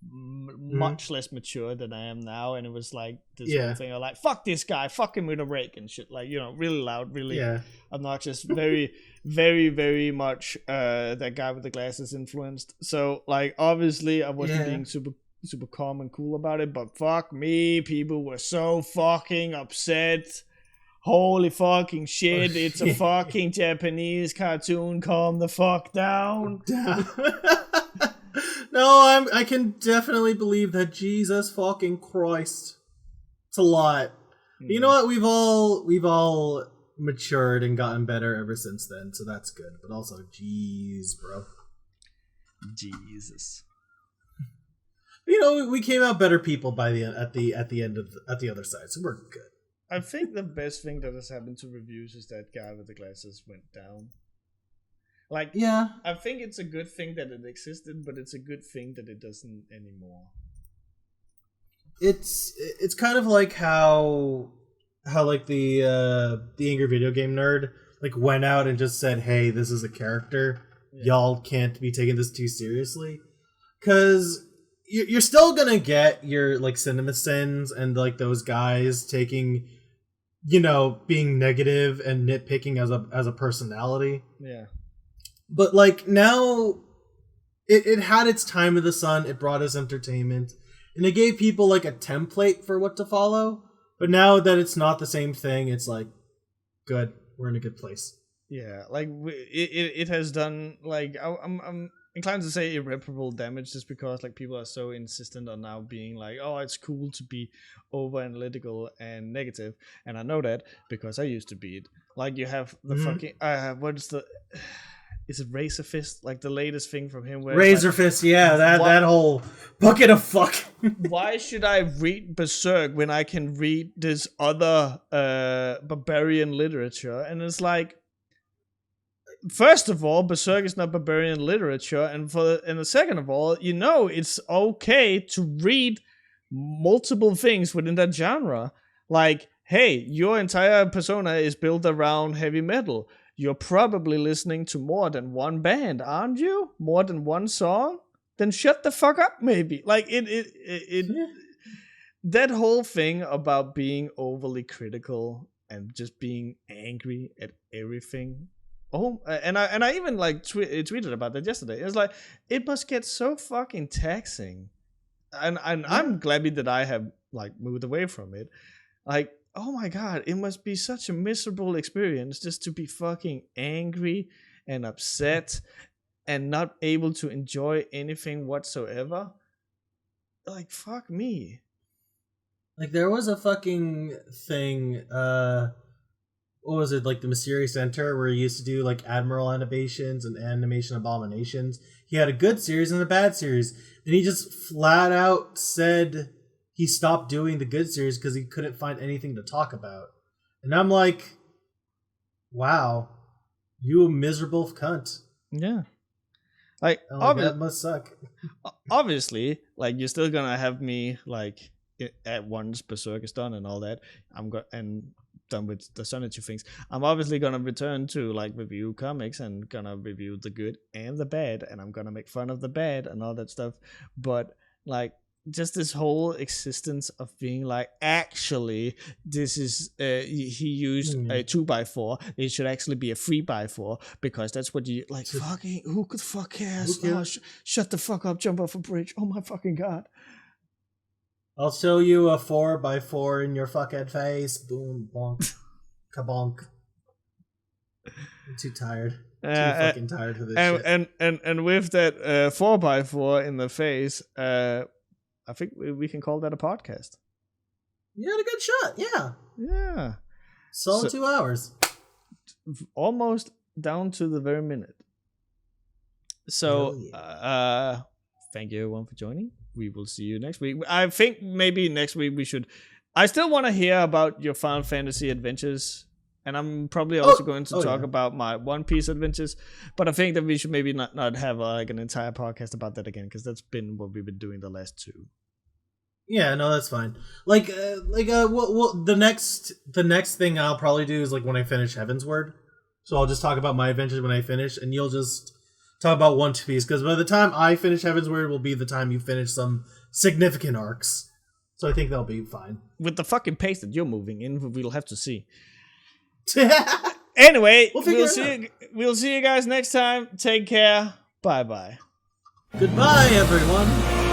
[SPEAKER 1] much less mature than I am now, and it was like this whole thing of like, fuck this guy, fuck him with a rake and shit, like, you know, really loud, really obnoxious, very, very, very much that guy with the glasses influenced. So like, obviously I wasn't being super calm and cool about it, but fuck me, people were so fucking upset. Holy fucking shit, it's a fucking Japanese cartoon, calm the fuck down.
[SPEAKER 2] No, I can definitely believe that. Jesus fucking Christ. It's a lot. You know what, we've all matured and gotten better ever since then, so that's good. But also, jeez, bro.
[SPEAKER 1] Jesus.
[SPEAKER 2] You know, we came out better people by at the other side, so we're good.
[SPEAKER 1] I think the best thing that has happened to reviews is that guy with the glasses went down. Like, I think it's a good thing that it existed, but it's a good thing that it doesn't anymore.
[SPEAKER 2] It's kind of like how like the angry video game nerd like went out and just said, hey, this is a character. Y'all can't be taking this too seriously. Because you're still gonna get your like CinemaSins and like those guys taking, you know, being negative and nitpicking as a personality.
[SPEAKER 1] Yeah.
[SPEAKER 2] But like now it had its time in the sun, it brought us entertainment, and it gave people like a template for what to follow. But now that it's not the same thing, it's like, good, we're in a good place.
[SPEAKER 1] Yeah, like it has done like I'm inclined to say irreparable damage just because like people are so insistent on now being like, oh, it's cool to be over analytical and negative, and I know that because I used to be it. Like you have the fucking is it Razor Fist, like the latest thing from him where
[SPEAKER 2] Razor
[SPEAKER 1] like,
[SPEAKER 2] Fist, that whole bucket of fuck.
[SPEAKER 1] Why should I read Berserk when I can read this other barbarian literature? And it's like, first of all, Berserk is not barbarian literature, and the second of all, you know, it's okay to read multiple things within that genre. Like, hey, your entire persona is built around heavy metal. You're probably listening to more than one band, aren't you? More than one song? Then shut the fuck up, maybe. Like, that whole thing about being overly critical and just being angry at everything. Oh, and I even like tweeted about that yesterday. It's like, it must get so fucking taxing. And I'm glad that I have like moved away from it. Like, oh my god, it must be such a miserable experience just to be fucking angry and upset and not able to enjoy anything whatsoever. Like, fuck me.
[SPEAKER 2] Like, there was a fucking thing, what was it, like the Mysterious Center, where he used to do like Admiral animations and animation abominations. He had a good series and a bad series, and he just flat out said he stopped doing the good series because he couldn't find anything to talk about. And I'm like, wow, you a miserable cunt.
[SPEAKER 1] Yeah. Like,
[SPEAKER 2] that must suck.
[SPEAKER 1] Obviously, like, you're still gonna have me like at once Berserk is done and all that. And done with the Sonnet things. I'm obviously gonna return to like review comics and gonna review the good and the bad, and I'm gonna make fun of the bad and all that stuff. But like, just this whole existence of being like, actually, this is he used a 2x4. It should actually be a 3x4 because that's what you like. Fucking who could fuck cares? Oh, shut the fuck up! Jump off a bridge! Oh my fucking god!
[SPEAKER 2] I'll show you a 4x4 in your fucking face. Boom, bonk, kabonk. I'm too tired. Too fucking tired for this shit.
[SPEAKER 1] And with that 4x4 in the face, I think we can call that a podcast.
[SPEAKER 2] You had a good shot, yeah.
[SPEAKER 1] Yeah.
[SPEAKER 2] Solid 2 hours.
[SPEAKER 1] Almost down to the very minute. So, thank you everyone for joining. We will see you next week. I think maybe next week we should... I still want to hear about your Final Fantasy adventures. And I'm probably also going to talk about my One Piece adventures. But I think that we should maybe not have like an entire podcast about that again, because that's been what we've been doing the last 2.
[SPEAKER 2] Yeah, no, that's fine. The next thing I'll probably do is like when I finish Heaven's Word. So I'll just talk about my adventures when I finish, and you'll just talk about One Piece, because by the time I finish Heaven's Word will be the time you finish some significant arcs. So I think that'll be fine.
[SPEAKER 1] With the fucking pace that you're moving in, we'll have to see. Anyway, we'll see you guys next time. Take care. Bye-bye.
[SPEAKER 2] Goodbye, everyone.